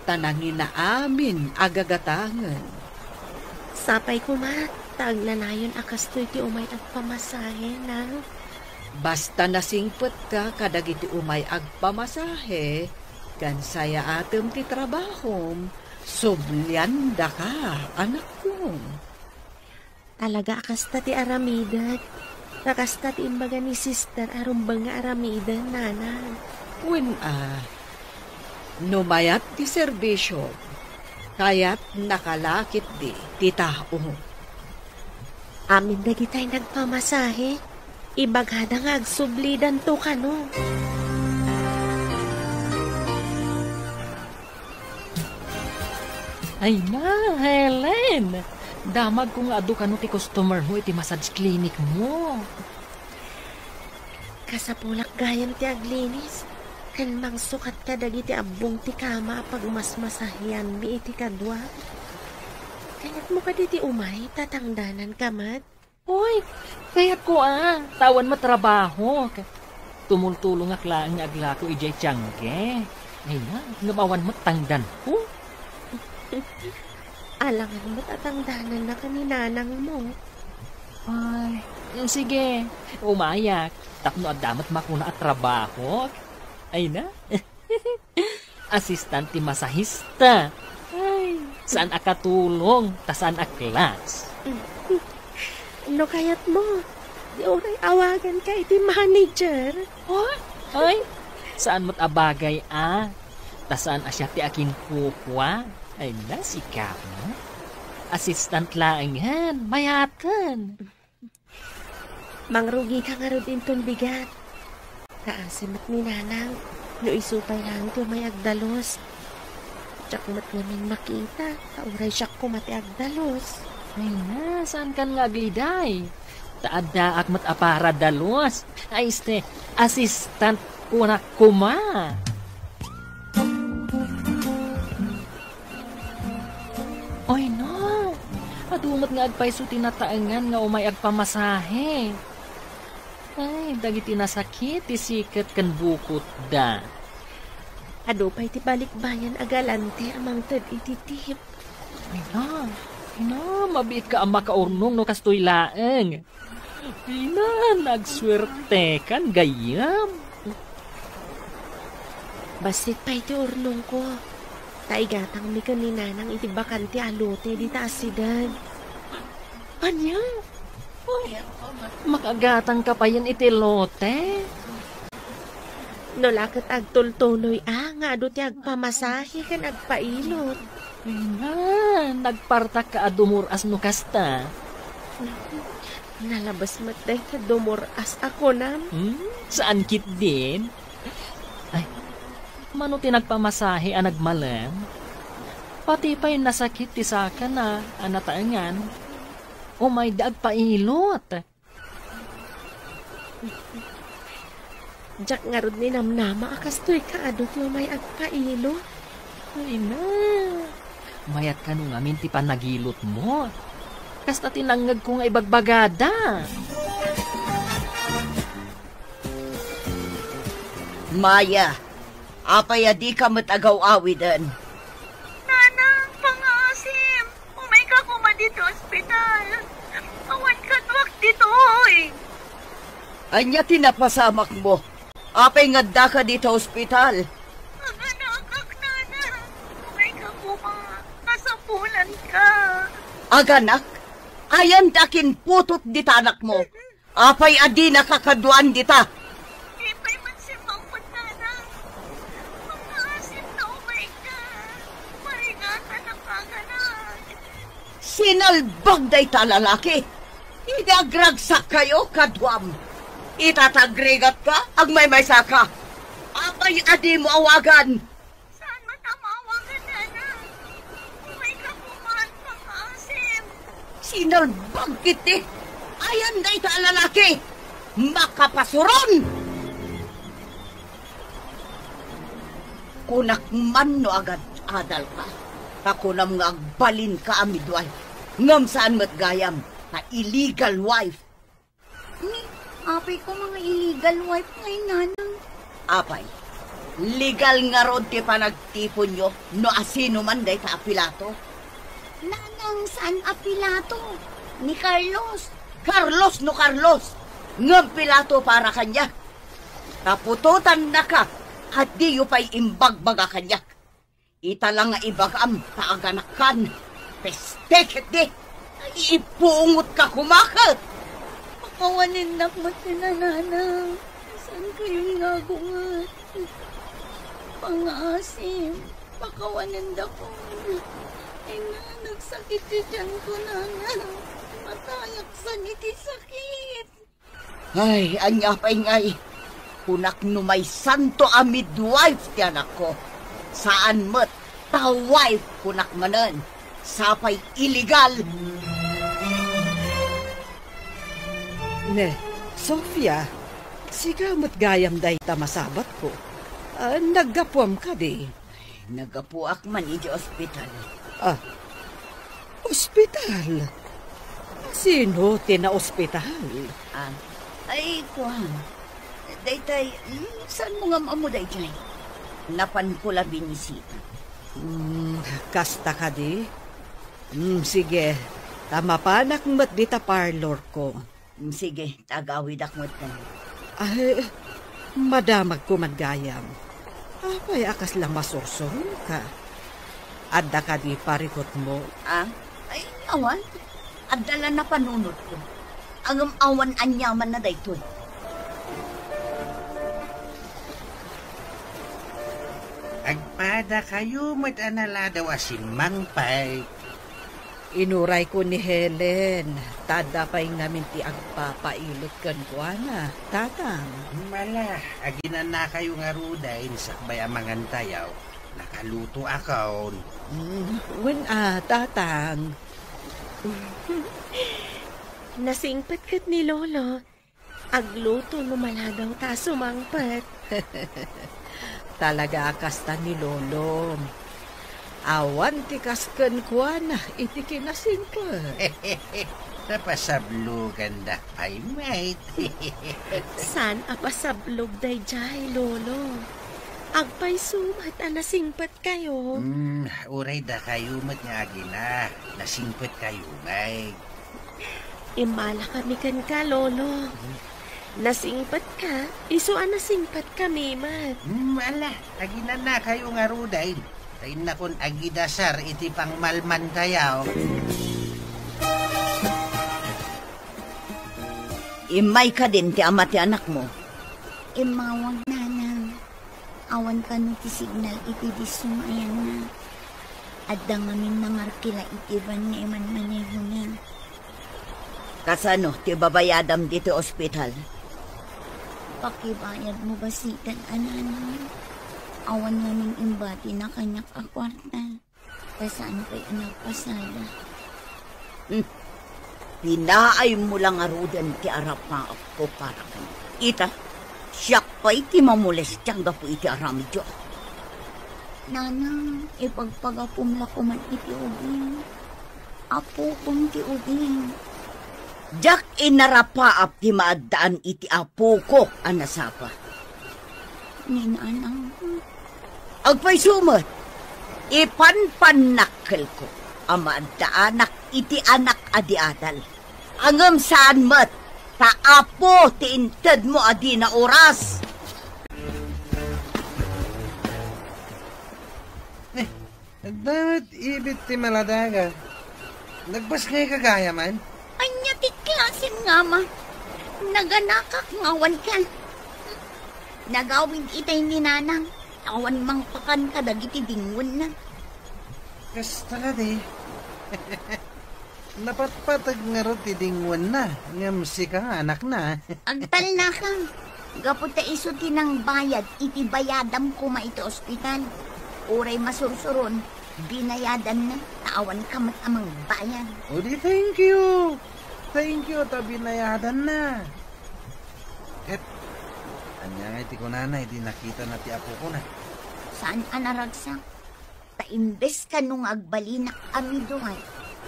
Tanangin na amin agagatangan. Sapay ko tag na nayon akastoy ti umay agpamasahe, nang. Basta nasingpet ka kadagiti umay agpamasahe, kan saya atem ti trabahom, sublianda ka, anak ko. Talaga akasta ti aramidat. Nakasta ti imbaga ni sister arumbang nga aramidat, nanang. Numayat ti serbisyo, kaya't nakalakit di ti tao. Amin dagitay nagpamasahe, ibagada nga agsublidan to ka no. Ay na, Helen! Damag kung adu ka no ti customer mo iti massage clinic mo. Kasapulak gayam ti aglinis. Kan mangsukat ka dagiti abong ti kama pag masmasahyan mi iti kadwa. Kayat mo ka diti umay, tatangdanan ka mat. Hoy, kayat ko tawan matrabaho. Tumultulong aklaan nga agla ko ijay tiyangge. Ay na, ngamawan mo tangdan ko. Alangan mo't atangdanan na kaninanang mo. Ay, sige, umayak. Tapno at damat makuna at trabaho. Ay na, assistant ti masahista. Ay, saan akatulong, tasaan aklas. No kayat mo, di oray awagan ka iti manager. Oh, ay, saan mo't abagay tasaan asya ti aking kupwa. Ay na, sikap mo. Assistant lang yan, mayatan. Mangrugi ka nga rin ton bigat. Kaasimat ni nanang, no isupay lang ito may agdalos. Tsak mat namin makita, kauray siya ko mati agdalos. Ay na, saan kan nga gliday? Taada ak mat apara dalos. Ay este, assistant ko na kuma. Oy no, adumot nga agpaiso tinataangan nga umay agpamasahe. Ay, dagiti nasakit, isikat kan bukot da. Ado pa'y ti balikbayan agalante amang tad ititip. Ay na, mabiit ka ang makaurnong no kastoy laeng. Ay na, nagswerte kan gayam. Basit pa'y ti urnong ko. Taigatang mi kanina nang iti bakanti alote di taasidad. Anya? Makagatang ka pa yan iti lote. No lakat agtultuloy nga ado ti agpamasahe kan agpailot. Nagpartak ka adumuras no kasta. Nalabas matay ka dumuras ako nam. Saan kit din? Ay, mano tinagpamasahe ang nagmalam? Pati pa yung nasakit ti saka na anataangan. O may dagpailot. Jak nga rod ni namnama akastoy ka ado ti may agpailot. Ay na. Mayat ka nung amin ti panagilot mo. Kasta tinangag ko nga ibagbagada. Maya, apaya di ka matagaw-awidan. Nanang, pangasim. Umay ka kuma dito ospital. Awan ka tuwak dito, oy. Anya tinapasamak mo. Apay ngadda ka dito ospital. Aganakak, nanang. Umay ka kuma. Kasapulan ka. Aganak, ayan dakin putot dita anak mo. Apay adi nakakaduan dita. Ipay man si Mangpot, nanang. Pangasim na umay ka. Marigatan ang kaganak. Sinalbag day ta lalaki. Idagragsak kayo kadwam. Itatagrigat ka, agmay-may saka. Apay adi mo awagan. Saan matamawagan, nanang? Umay ka kumaan, pangasim. Sinalbag kiti. Ayan day ta lalaki. Makapasuron. Kunak man no agad adal ka. Takunam nga agbalin ka amidway. Ngam saan matgayam na illegal wife. Apay ko mga illegal wife ngay nanang. Apay, legal nga ron ti panagtipon nyo no asino man day ta apilato. Nanang saan apilato? Ni Carlos. Carlos no Carlos, ngam pilato para kanya. Tapututan na ka at di yu pa'y imbagbaga kanya. Ita lang nga ibagam kaaganakan. Pestekit di, ipungot ka kumakat. Kawanin na mo tinananang. Saan kayo nagungat? Pangasim. Pakawanin na ko. Ay na, nagsakit di dyan ko nanang. Matayak sa niti sakit. Ay, anya pa'y ngay. Kunak no may santo a midwife ti anak ko. Saan mo't ta-wife kunak manan. Sapay illegal. Ne, Sofia, sigamot gayam day tamasabat ko. Naggapuam ka di. Nagapuak man iti ospital. Ospital? Sino tina-ospital? Ay, kuhan. Daytay, saan mo nga mo daytay? Napan ko la binisita. Kasta ka di? Sige, tamapanak mo't dita parlor ko. Sige, tagawid akmat na. Ay, madamag ko magayam. Apay akas lang masursurun ka. Adda ka di parikot mo. Ay, awan. Adala na panunod ko. Ang awan anyaman na daytoy. Agpada kayo matanala daw asin mangpay. Inuray ko ni Helen. Tada pa'y namin ti agpapailot kan kuana. Tatang. Mala, aginan na kayo nga rudain sakbay amangan tayaw. Nakaluto akaw. Tatang. Nasingpat kat ni Lolo. Agluto no maladaw ta sumangpat. Talaga kasta ni Lolo. Awan ti kasken kuana iti kinasingpat. Napasablugan da pay mate. San apasablog day jay, Lolo? Agpay sumat nasingpat kayo. Uray da kayo mat nga agina. Nasingpet kayo ngay. Imala kami kan ka, Lolo. Nasingpat ka, isuan nasingpat kami, mat. Ala, agina na kayo nga rudain. Ay nakon agidasar iti pangmalman kayaw. Imay ka din ti ama ti anak mo. Imawag nanang. Awan ka no ti signal iti disong ayan na. Adda ngamin nangarkila iti van nga iman maneho na. Kasano ti babayadam dito ospital? Pakibayad mo basitan ananang. Awan ngamin imbati na kanyak akwarta. Kasaan kay anak pasada. Pinaay mo lang arudan ti arap nga ako para kanyo. Ita, siyak pa iti mamules tiyang gapo iti aramidyo. Nanang, ipagpagapumla ko man iti ubing. Apo kong ti ubing. Jak inarapaap ti maadaan iti apo ko anasapa. Ninanang. Agpay sumat, ipanpanakkel ko ang maadaanak iti anak adi adal. Angam saan mat, taapo ti inted mo adi na oras. Dapat ibit ti maladaga. Nagbas kayo kagaya man? Anya ti klasin nga ma. Naganakak ngawan ka. Nagawin itay ni nanang. Awan mang pakan ka dagiti dingon na. Kasta na di. Napatpatag nga ro ti dingon na. Ngamsi ka anak na. Agtal na ka. Gaputa iso tinang bayad. Iti bayadam ko ma iti ospital. Uray masursuron. Binayadan na. Taawan ka mat amang bayan. O di thank you. Thank you ta binayadan na. Et, anya nga iti ko nanay. Di nakita na ti apo ko na. Saan anaragsak? Taimbes ka nung agbalinak amiduhay.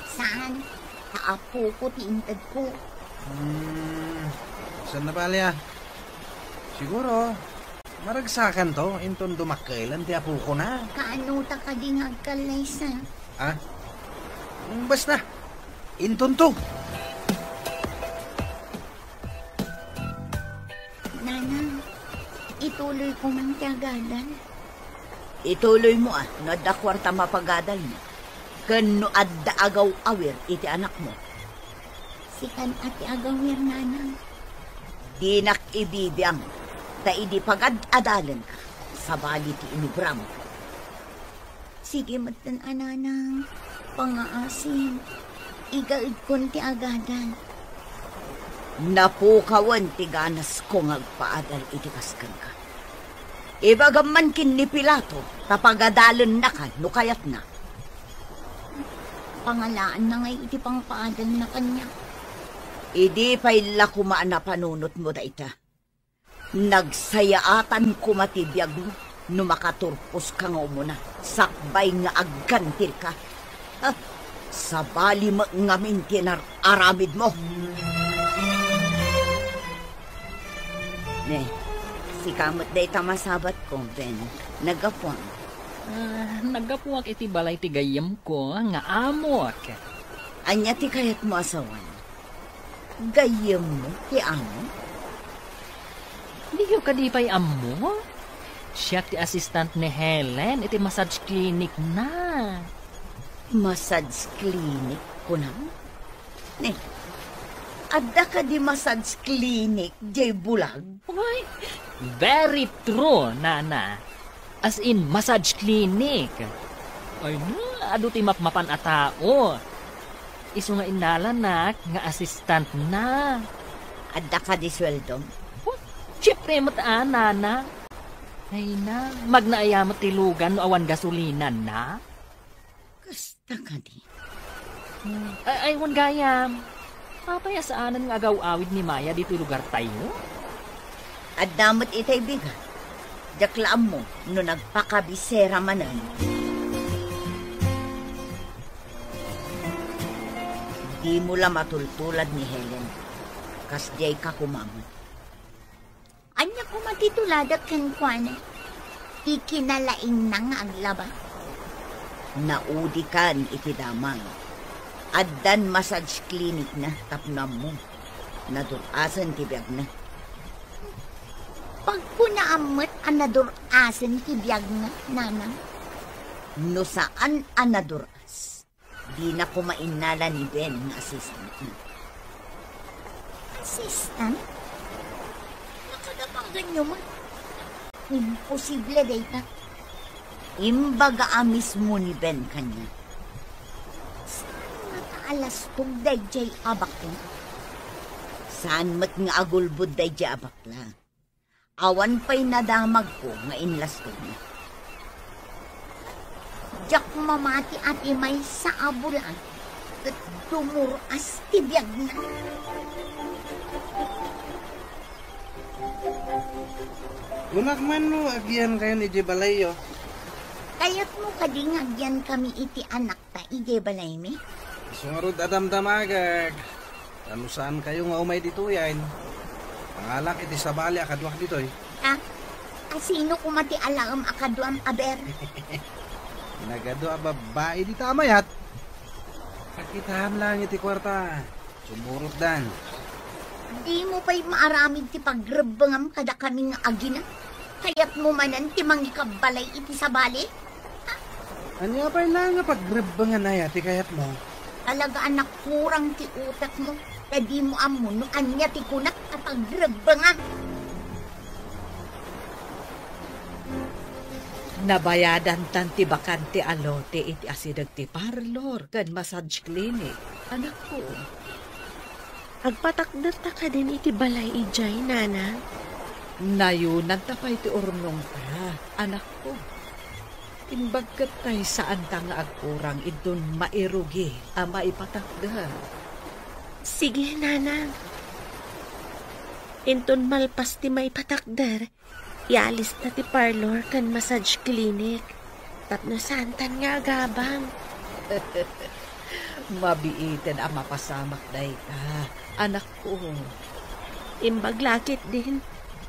Saan? Taapo ko ti intad ko. Saan na bali ah? Siguro, maragsakan to. Inton dumakailan ti apo ko na. Kaano ta ka di ngagkalay sa? Ah? Basta, inton to. Nanang, ituloy ko man tiagadan. Ituloy mo nadakwarta mapagadal mo. Kano adda agaw awir iti anak mo. Sikan ati agawir nanang. Dinak ibibiyang, ta idi pagad-adalan ka, sa bali ti inubram. Sige matan ananang, pangaasin, igaid kon ti agadan. Napukawan ti ganas ko ngagpaadal iti kaskan ka. Ibagaman kin ni Pilato, tapagadalan na ka, nukayat na. Pangalaan na ngay iti pangpaadal na kanya. Idi pa'y lakumaan na panunot mo da ita. Nagsayaatan ko matibiyag mo, no makaturpos ka nga umuna, sakbay nga aggantil ka. Sa bali mo ngamin aramid mo. Si kamot day tamasabat ko, Ben. Nagapuang. Nagapuak iti balay ti gayam ko, nga amok. Anya ti kayat mo asawan. Gayam mo, ti amo? Di yung kadipay amo? Siya ti assistant ni Helen, iti massage clinic na. Massage clinic ko na? Adda ka di massage clinic, jay bulag? Ay, very true, nana. As in, massage clinic. Ay na, ado ti mapmapan a tao. Iso nga inalanak, nga assistant na. Adda ka di sweldo? Siyempre mataan, nana. Ay na, magnaayamot ti lugan no awan gasolinan na. Kasta ka di? Ay, wan gayam. Papayasaanan nga agaw-awid ni Maya dito lugar tayo? At damot itay biga. Daklaan mo no nagpakabisera manan. Di mo lang matultulad ni Helen. Kasjay ka kumamon. Anya ko matituladat kan kwana. Ikinalaing na nga ang laba. Naudi kan itidamang. Addan massage clinic na tapnam mo. Nadurasan tibiyag na. Pag kunaamot ang nadurasan tibiyag na, nanang. No saan anaduras, di na kumainala ni Ben nga assistant na. Assistant? Nakadabangan nyo man. Imposible, data. Imbaga mismo ni Ben kanya. Saan nataalas tong dayjay abakla? Saan mat nga agulbud dayjay abakla? Awan pa'y nadamag ko nga inlastog na. Jak mamati at imay sa abulan at dumuras tibiyag na. Unak man no, agyan kayo ni Jebalayo. Kaya't mo kadingagyan kami iti anak ta, ije balay mi? Sungarod adamdamagag. Ano saan kayo nga umay dito yan? Pangalak iti sabali akadwak dito eh. Asino kumati alam akaduam aber? Nagado babae di tamayat. Pakitahan lang iti kwarta. Sumurot dan. Di mo pa'y maaramid ti pagrebangam kada kaming agina? Kaya't mo manan ti mangikabalay iti sabali? Anya pa lang nga pagrebangan na yati kayat mo? Talaga anak kurang ti utak mo. Kadi mo amo no anya ti kunak at pagrebangam. Nabayadan tan ti bakante alote iti asidag ti parlor kan massage clinic. Anak ko. Agpatakder ta ka din iti balay ijay, nana. Nayunan ta pa iti urnong ka, anak ko. Imbagkat tay saan ta nga agkurang idun mairugi a maipatakda. Sige, nana. Inton malpas ti maipatakder, ialis na ti parlor kan massage clinic. Tapno santan nga agabang. Mabiitin ang mapasamak day ka, anak ko. Imbaglakit din,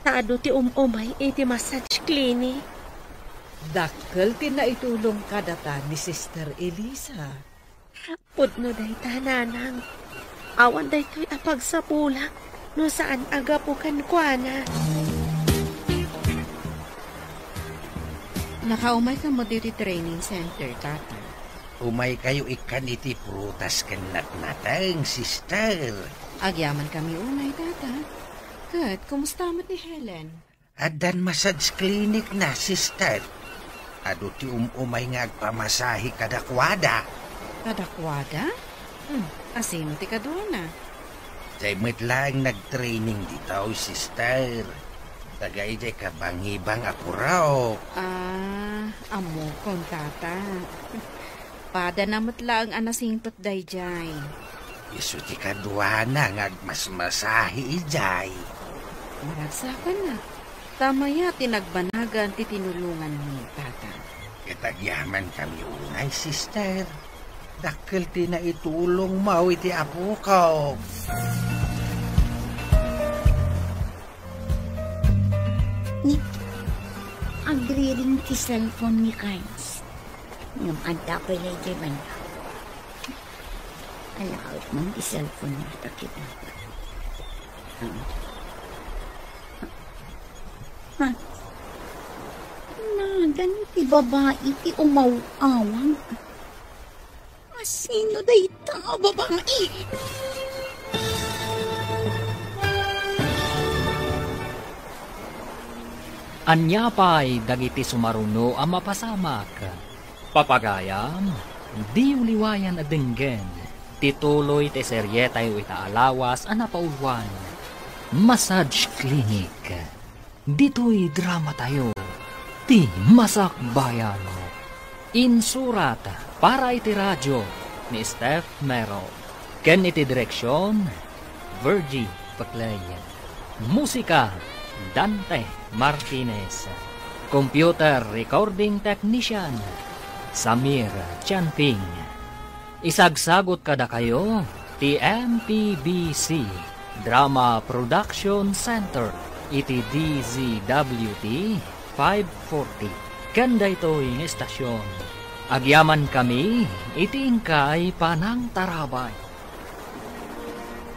taado ti umay iti massage clinic. Dakkel ti naitulong ka data ni Sister Elisa. Pudno day tananang. Awan day to'y apagsapula no saan agapukan kwa na. Nakaumay ka mo dito training center, tata. Umay kayo ikan iti prutas kanat natang, sister. Agyaman kami unay, tata. Kat, kumusta mo ni Helen? Adan massage clinic na, sister. Ado ti umay nga agpamasahi kadakwada. Kadakwada? Asino ti kaduna? Daymet lang nag-training dito, sister. Tagay day kabangibang apuraw. Amo kong tata. Pada namat lang anasingtot day jay. Isu ti kadwana nga agmasmasahi ijay. Maragsakan na. Tamaya tinagbanagan ti tinulungan ni tata. Katagyaman kami unay, sister. Dakkel ti na itulong mau iti apo ko. Agriring ti cellphone ni Carlos. Ngam anda pa na iti man. Alaot man ti cellphone niya takita. Nagan ti babae ti umaw-awang. Sino day ta babae? Anya pa'y dagiti sumaruno ang mapasamak. Papagayam, di uliwayan a denggen. Tituloy te serye tayo itaalawas ang napaulwan. Massage clinic. Dito'y drama tayo. Ti masakbayan. Insurat para iti radyo ni Steph Mero. Ken iti direksyon, Virgie Paclay. Musika, Dante Martinez. Computer Recording Technician, Samir Chanping. Isagsagot kada kayo, ti MPBC Drama Production Center, iti DZWT 540. Ganda ito yung estasyon. Agyaman kami, iti ingkay panang tarabay.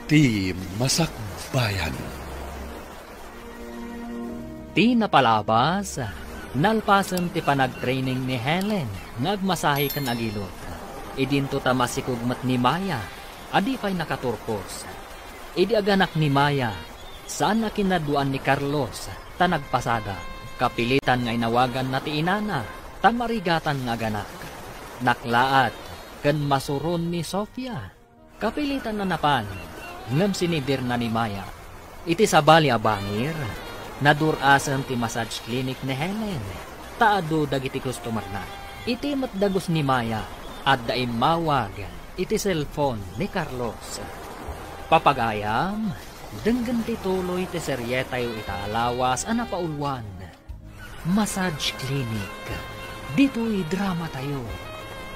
Ti Masakbayan. Ti napalabas, Nalpasan ti panag-training ni Helen, ngagmasahe kan agilot. Idinto ta masikugmat ni Maya, adi pa'y nakaturkos. Idi aganak ni Maya, saan na kinaduan ni Carlos, ta nagpasada. Kapilitan nga inawagan na ti inana, ta marigatan nga ganak. Naklaat, kan masuron ni Sofia. Kapilitan na napan, ngam sinidir na ni Maya. Iti sabali abangir, nadurasan ti massage clinic ni Helen. Taado dagiti customer na. Iti matdagos ni Maya at daim mawag iti cellphone ni Carlos. Papagayam, denggan ti tuloy ti seryetayo italawas anapaulwan. Massage clinic. Dito'y drama tayo.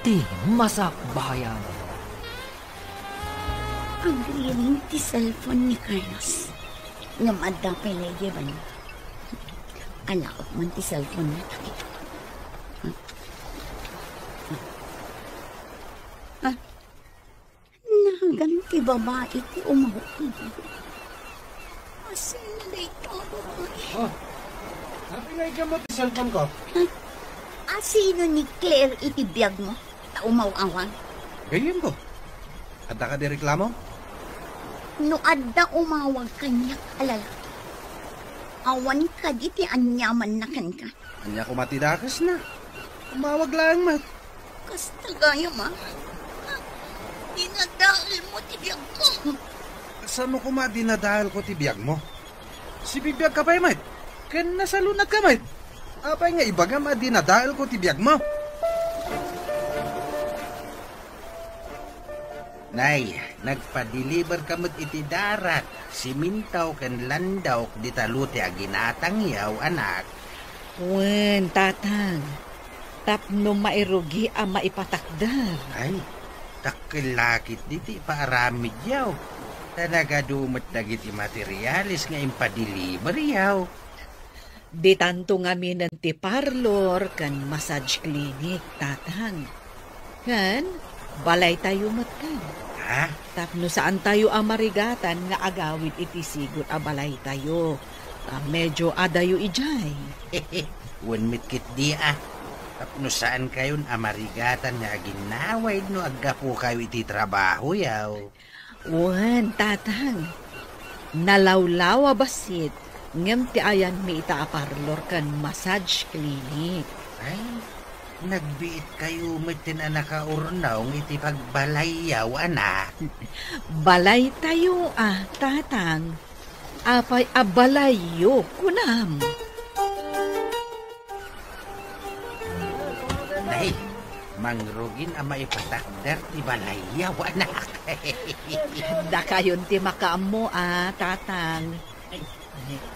Ti masakbayan. Ang riring ti cellphone ni Carlos. Ngamadang pinagyaban. Alakot man ti cellphone na takit. Nahagan ti babae ti umawag. Asin na ito babae. Oh, napingay ka mo ti cellphone ko. Asino ni Claire iti biyag mo? Ta umawawang. Gayim ko. Adda ka di reklamo? No adda umawag kanya alala. Awan ka diti anyaman na kan ka. Anya ko matidakas na. Umawag lang, mat. Kasta gaya ma. Dinadahal mo tibiyag ko. Saan mo kuma dinadahal ko tibiyag mo? Si bibiyag ka pa, mat. Kan nasa lunag ka, mat. Apay nga ibaga ma dinadahal ko tibiyag mo. Nay, nagpa-deliver kamot iti darat. Simintaw ken landaw di taluti a ginatangyaw, anak. Wen, tatang. Tapno mairugi ang maipatakdar. Ay, takilakit diti paaramid yaw. Talaga dumot dagiti materialis nga impa-deliver yaw. Di tanto nga minan ti parlor kan massage clinic, tatang. Kan, balay tayo matan. Ha? Tapno saan tayo amarigatan nga agawid iti sigot a balay tayo. Medyo adayo ijay. Wanmit kit di ah. Tapno saan kayon amarigatan nga aginaway no aggapo kayo iti trabaho yaw. Wan, tatang. Nalawlawa basit. Ngem ti ayan mi ita a parlor kan massage clinic. Ay, nagbiit kayo matin na nakaurnaw iti pagbalayaw, anak. Balay tayo tatang. Apay abalayo kunam. Ay, mangrugin ang maipatakdar ti balayaw, anak. Da kayon ti makaam mo tatang.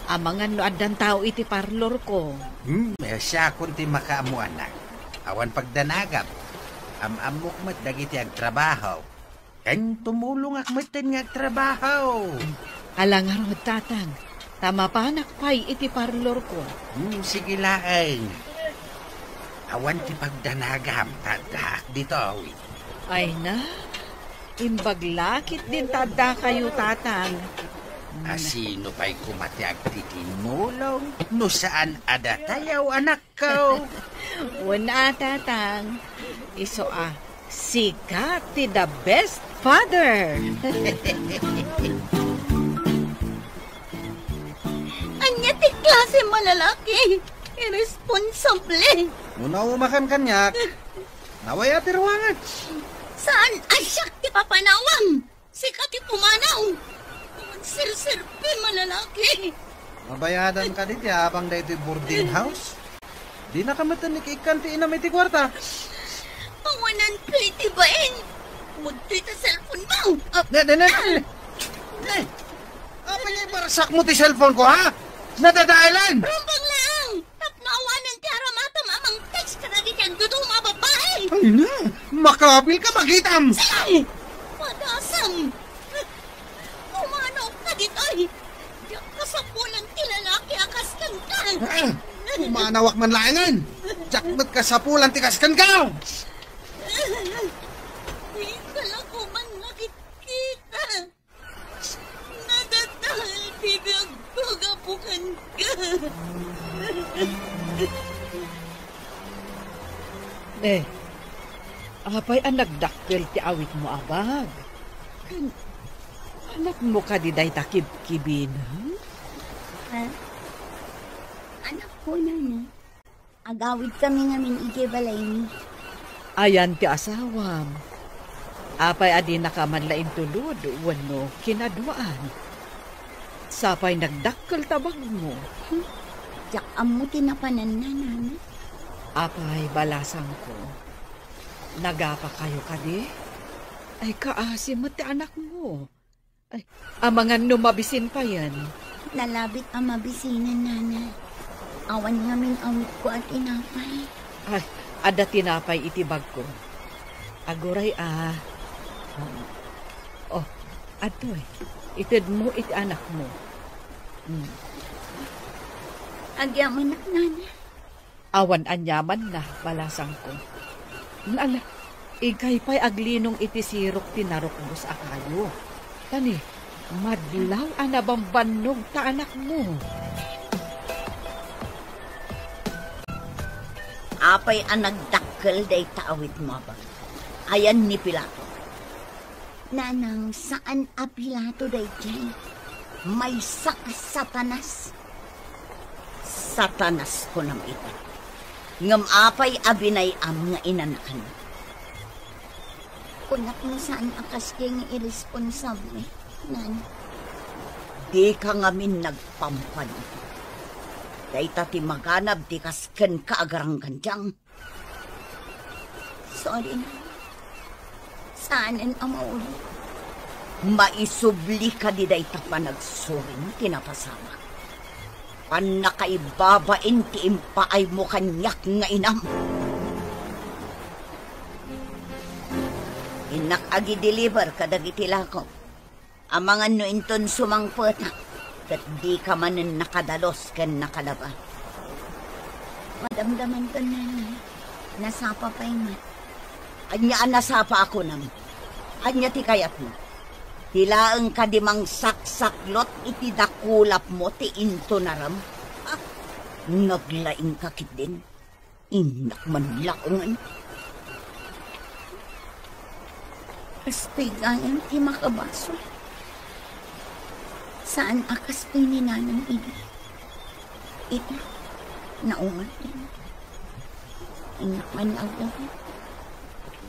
Amangan no addan tao iti parlor ko. Siya kunti makaamu, anak. Awan pagdanagap. Amamok mat dagiti agtrabaho. Kan tumulong akmaten nga agtrabaho. Alangarod, tatang. Tama pa nakpay iti parlor ko. Sige laeng. Awan ti pagdanagam. Tadak dito. Ay na, imbaglakit din tada kayo, tatang. Sino pa'y kumatiag ti tinulong? No saan adatayaw, anak ko? Wala, tatang. Iso sikat ti the best father. Anya ti klase malalaki. Irresponsible. Muna umakan kanyak. Naway ati ruwangan. Saan asyak ti papanawang? Sikat ti pumanaw. Sir-sirpe malalaki. Mabayadan ka dit abang da ito'y boarding house. Di na kamatan ni kikanti ina may ti kwarta. Pawanan ko iti bain. Muti ta cellphone mo. Apa niya barasak mo ti cellphone ko, ha? Nadadahilan! Rumbang lang. Tapnawanan ti aramatam amang text ka na dityan dudong mga babae. Ay na, makabil ka magitam. Say! Padasam. Umano ka dito'y. Diyak ka sa pulang ti lalaki akas kang ka. Umanawak man laangan. Jakmat ka sa pulang tikaskan ka. Ikala ko man nakikita. Nadadahal bibig ko gapukan ka. Apay ang nagdakkel ti awit mo abag. Anak mo ka di day takib-kibin, Ha? Anak ko na. Agawid kami ngamin ije balay ni. Ayan ti asawam. Apay adi nakamanlain tulod, wano kinadwaan. Sapay nagdakkel tabang mo. Tiyak amo tinapanan na, nana. Apay balasang ko. Nagapa kayo ka di? Ay kaasim mo ti anak mo. Ay, amangan numabisin pa yan. Nalabit ang mabisinan, nana. Awan ngamin awit ko at inapay. Ay, ada tinapay itibag ko. Aguray Oh, atoy. Itid mo iti anak mo. Agyaman na, nana. Awan anyaman na, balasang ko. Nala, ikay pa'y aglinong iti sirok tinarokbos akayo. Tani, madlaw anabambanog ta anak mo. Apay ang nagdakkel day taawit mo ba? Ayan ni Pilato. Nanang, saan a Pilato day jay? May sakas Satanas. Satanas ko nam ito. Ngam apay abinay am nga inanakan. Kunak mo saan akas keng irresponsable, nana. Di ka ngamin nagpampan. Dahita ti maganab di kasken kaagarang ganjang. Sorry, nana. Saanan ang mauli? Maisubli ka di dahita pa nagsuring tinapasama. Pan nakaibabain ti impaay mo kanyak nga inam. Inak agi deliver kadagiti lako. Amangan no inton sumangpeta. Kat di ka manen nakadalos ken nakalaba. Madamdaman ko, nana. Nasapa pa yung mat. Anya nasapa ako nam. Anya ti kayat mo. Hilaang ka di mang saksaklot iti dakulap mo ti into naram. Ah, naglaing kakit din. Inak man laungan. Pastigayan ti makabaso. Saan akas pininanang ini? Ito, naungan din. Inak man ako.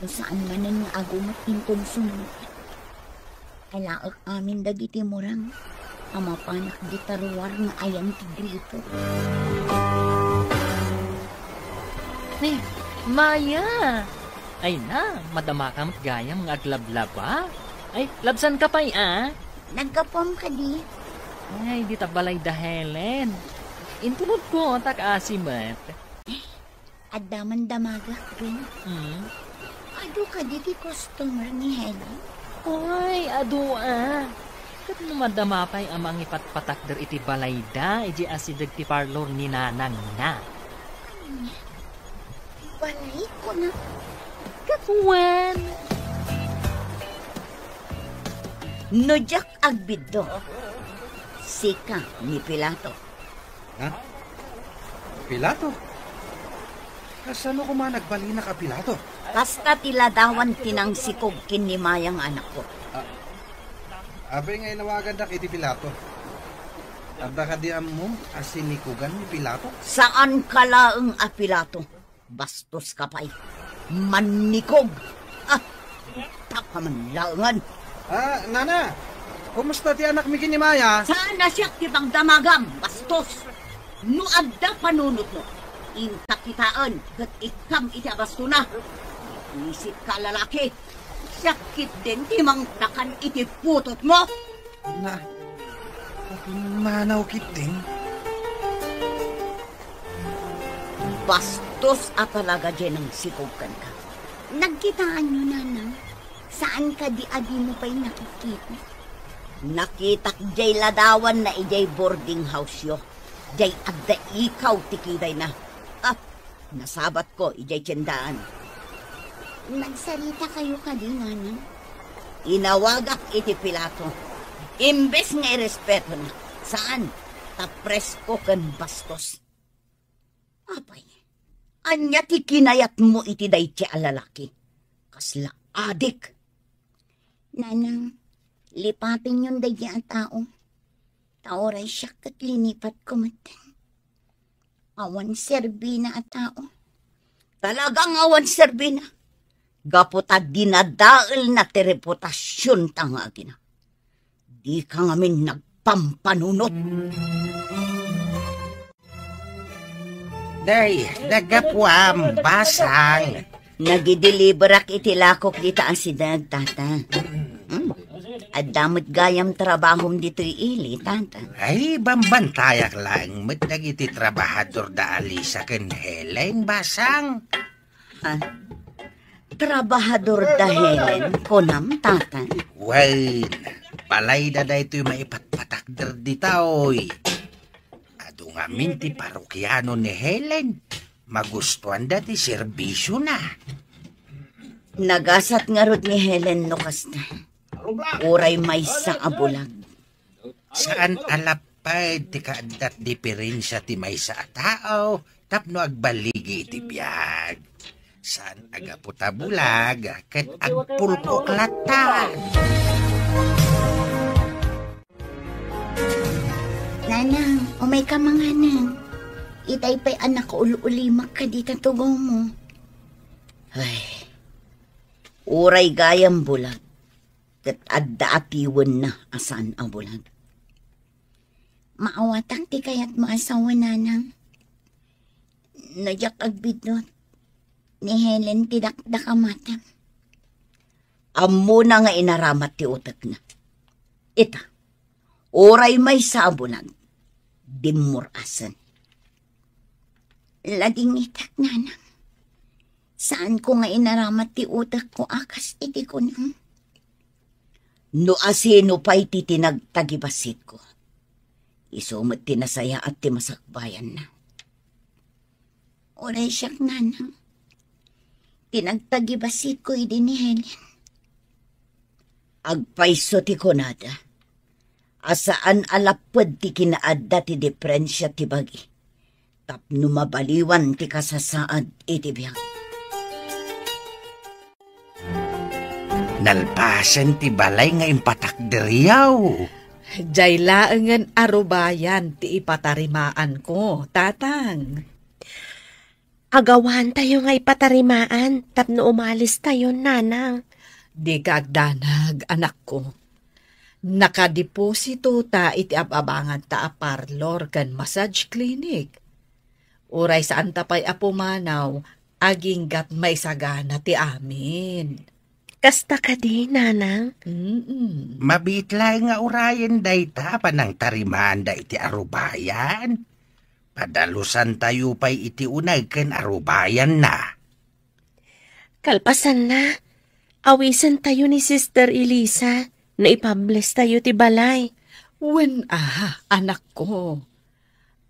Kung saan man ang agumat intong sumunod. Kalaak amin dagiti murang. Amapanak di taruar nga ayan ti grito. Maya! Ay na, madama ka gayam nga aglablaba. Ay, labsan ka pa'y Nagkapom ka di. Ay, di tabalay da Helen. Intulod ko, tak-asimat. Adaman damaga ko. Ado ka di ti customer ni Helen. Ay, ado Kat numadama pa'y amang ipatpatak der iti balay da, iji asidag ti parlor ni nanang na. Balay ko na. Kakuan! Nojak agbiddo. Sika ni Pilato. Ha? Pilato? Kasano ko man nagbalina ka, Pilato? Kasta tiladawan tinangsikog kinimayang anak ko. Abay nga inawagan na kiti Pilato. Abda ka di mo asinikugan ni Pilato? Saan kalaang a Pilato? Bastos ka pa'y. Manikog! Takamanlangan! Nana! Kumusta ti anak mi kinimaya? Sana siya kitang damagam, bastos! Nuadda panunot mo. Intakitaan, kat ikam iti abasto na. Isip ka lalaki. Sakit din timang takan iti putot mo. Na, manaw kiting. Bastos at talaga dyan ang sikugan ka. Nagkitaan nyo, nanang. Saan ka di adi mo pa'y nakikita? Nakitak jay ladawan na ijay boarding house yo. Jay adda ikaw tikiday na. Nasabat ko ijay tiyandaan. Nagsarita kayo ka di, nanang. Inawagak iti Pilato. Imbes nga irespeto na. Saan? Tapresko kan bastos. Apay, Anya ti kinayat mo iti day ti alalaki. Kasla adik. Nanang, lipatin yung day ang tao. Taoray siya kat linipat kumatan. Awan serbina at tao. Talagang awan serbina. Gaputa dinadaal na ti reputasyon tangagi na. Di ka ngamin nagpampanunot. Day, nagapwam, basang. Nagideliberak iti lakok dita ang sidag, tata. At damot gayam trabahom dito ili, tata. Ay, bambantayak lang. Matag iti trabahador da Alisa ken Helen, basang. Trabahador da Helen, konam, tata. Well, palay da ito'y maipatpatakder dita, oy. Ado nga minti parokyano ni Helen. Magustuhan da ti serbisyo na. Nagasat nga rod ni Helen no kasta. Uray may sa abulag. Saan alapay ti kaadat diferensya ti may sa tao tapno agbaligi ti biyag. Saan agaputa bulag ket agpulkok lata. Nanang, umay ka mga nang. Itay pa'y anak ko ululimak ka di tatugaw mo. Ay, uray gayam bulag. Ket adda atiwan na asan ang bulag. Maawatang ti kayat mo asawa nanang. Nadyak agbidot. Ni Helen tidakdak amatam. Amo na nga inaramat ti utak na. Ita, oray may sa bulag. Dimurasan. Laging itak nanang. Saan ko nga inaramat ti utak ko akas iti ko nang. No asino pa'y titinagtagibasit ko. Isumot tinasaya at timasakbayan na. Oray siyak nanang. Tinagtagibasit ko idi ni Helen. Agpaiso ti konada. Asaan alapod ti kinaadda ti diferensya ti bagi. Tapno mabaliwan ti kasasaad iti biyang. Nalpasan ti balay nga impatakderiyaw. Jay laengan arubayan ti ipatarimaan ko, tatang. Agawan tayo nga ipatarimaan, tapno umalis tayo, nanang. Di kagdanag, anak ko. Nakadeposito ta iti ababangan ta a parlor kan massage clinic. Uray saan tapay apumanaw, aging gat may sagana ti amin. Kasta ka di, nanang? Mabitlay nga urayan dayta panang tarimaan da iti arubayan. Padalusan tayo pa'y iti unay ken arubayan na. Kalpasan na. Awisan tayo ni Sister Elisa na ipables tayo ti balay. Wen anak ko.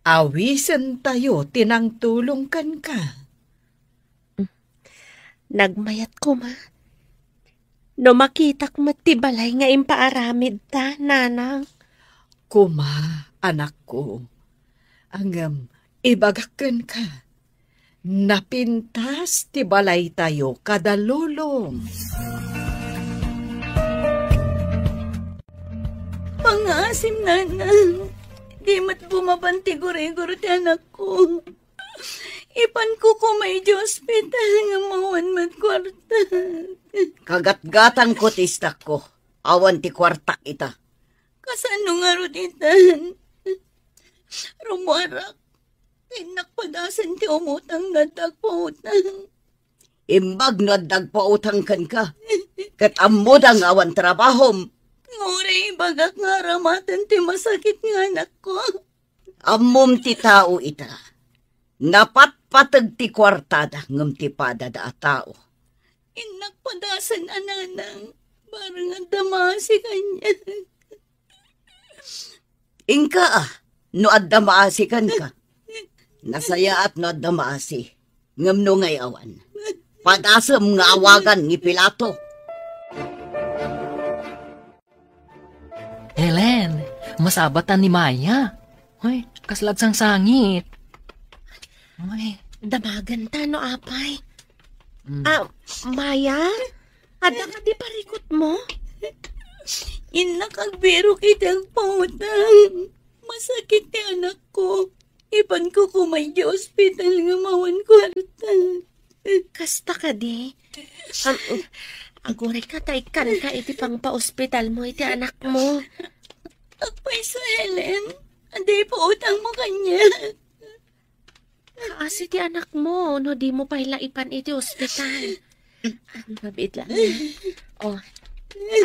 Awisan tayo tinang tulong kan ka. Nagmayat ko ma. No makitak mo ti balay nga impaaramid ta, nanang. Kuma, anak ko. Angam, ibagakan ka. Napintas ti balay tayo kadalulong. Pangasim, nanang. Di mat bumabanti gure-gure ti anak ko. Ipan ko kumay di hospital nga mawan mat kwarta. Kagat-gatang ko tistak ko. Awan ti kwartak ita. Kasano nga rutitan? Rumuarak. Tinakpadasan ti umutang na dagpautang. Imbag no dagpautang kan ka. Kat amudang awan trabahom. Nguray bagak nga ramatan ti masakit nga anak ko. Amom ti tao ita. Napatpatag ti kwartada ngam ti padada a tao. Inakpadasan ananang. Parang ang damasi kanya. Ingka no adda maasikan ka. Nasaya at no adda maasi. Ngam no ngay awan. Padasam nga awagan ni Pilato. Helen, masabatan ni Maya. Ay, kaslagsang sangit. Ay, Damagan ta no apay. Maya? Ada ka di parikot mo? Inakagbiro kitang pautang. Masakit ti anak ko. Ipan ko kumay di ospital nga mawan kwarta. Kasta ka di. Agore ka taikan ka iti pang pa-ospital mo iti anak mo. Apay sa Helen. Anday pa utang mo kanya. Kaasi ti anak mo, no di mo pa ilaipan iti ospital. Mabit lang.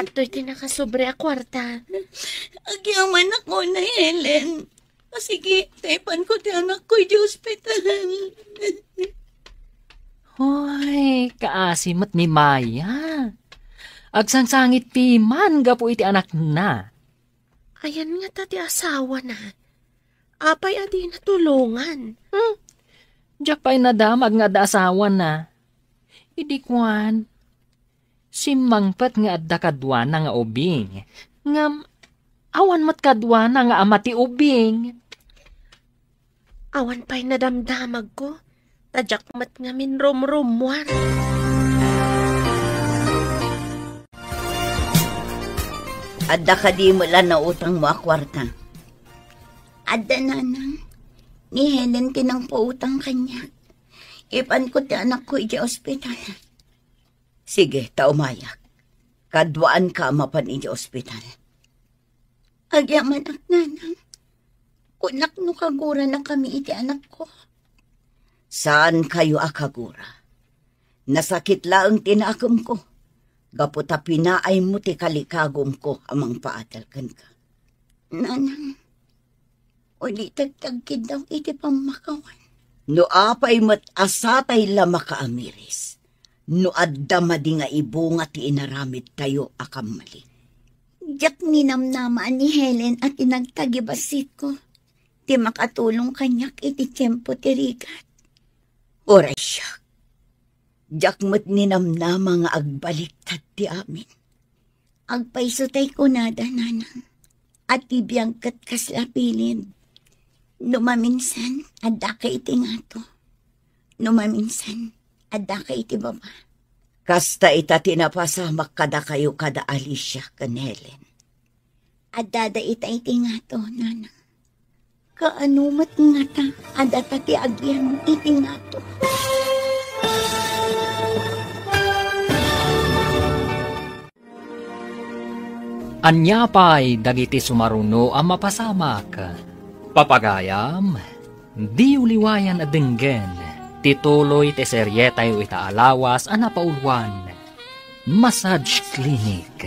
Ato iti nakasobre a kwarta. Agyaman ako na, Helen. Sige, taipan ko ti anak ko iti ospital. Hoy, kaasimat ni Maya. Agsangsangit piman gapo iti anak na. Ayan nga ta ti asawa na. Apay adi natulungan. Diyak pa'y nadamag nga da asawa na. Idikwan. Simangpat nga adda kadwana nga ubing. Ngam, awan mat kadwana nga amati ubing. Awan pa'y nadamdamag ko. Tadyak mat nga minrom-romwar. Adda ka di mo lang na utang mo a kwarta. Ada nanang. Ni Helen tinang pautang kanya. Ipan ko ti anak ko iti ospital. Sige, taumayak. Kadwaan ka mapan iti ospital. Agyaman ak nanang. Kunak no kagura na kami iti anak ko. Saan kayo akagura? Nasakit laang tinakam ko. Gaputa pinaay mo ti kalikagom ko amang paatalkan ka. Nanang. Uli tagtagkid daw iti pamakawan. No apay mat asatay la makaamiris. No adda madi nga ibunga ti inaramid tayo akamali. Diyak ninamnamaan ni Helen at inagtagibasit ko. Ti makatulong kanyak iti tiyempo ti rigat. Oray siya. Diyak mat ninamnama nga agbaliktad ti amin. Agpaisutay ko nada, nanang. At ibiyang kat kaslapilin. Numaminsan, adda ka iti nga to. Numaminsan, adda ka iti baba. Kasta ita tinapasamak kada kayo kada Alicia kan Helen. Adda da ita iti nga to, nanang. Kaanumat nga ta, adda ta ti agyan iti nga to. Anyapay dagiti sumaruno ang mapasamak. Papagayam, di uliwayan adenggen, tituloy te seryetay itaalawas anapaulwan. Massage Clinic,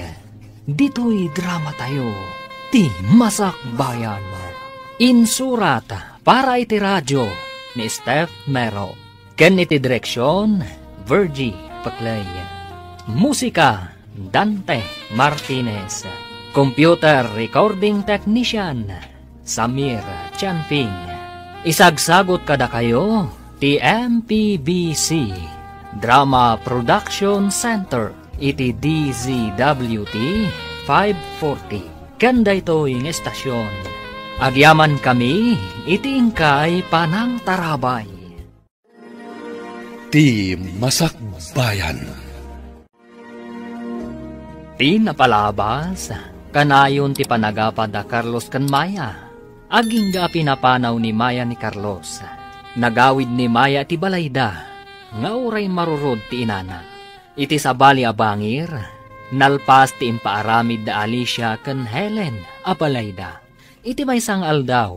dito'y drama tayo, ti Masakbayan. Insurat para iti radyo ni Steph Mero, ken iti direksyon, Virgie Paclay. Musika, Dante Martinez. Computer Recording Technician, Samir Chanping. Isagsagot kada kayo, TMPBC Drama Production Center, iti DZWT 540. Kanda ito yung estasyon. Agyaman kami, iti ingkay panang tarabay. Ti Masakbayan. Ti napalabas, kanayon ti panagapa da Carlos kan Maya. Aging ga pinapanaw ni Maya ni Carlos. Nagawid ni Maya ti balayda, nga uray marurod ti inana. Iti sabali abangir, nalpas ti impaaramid da Alicia kan Helen a balayda. Iti may sang aldaw,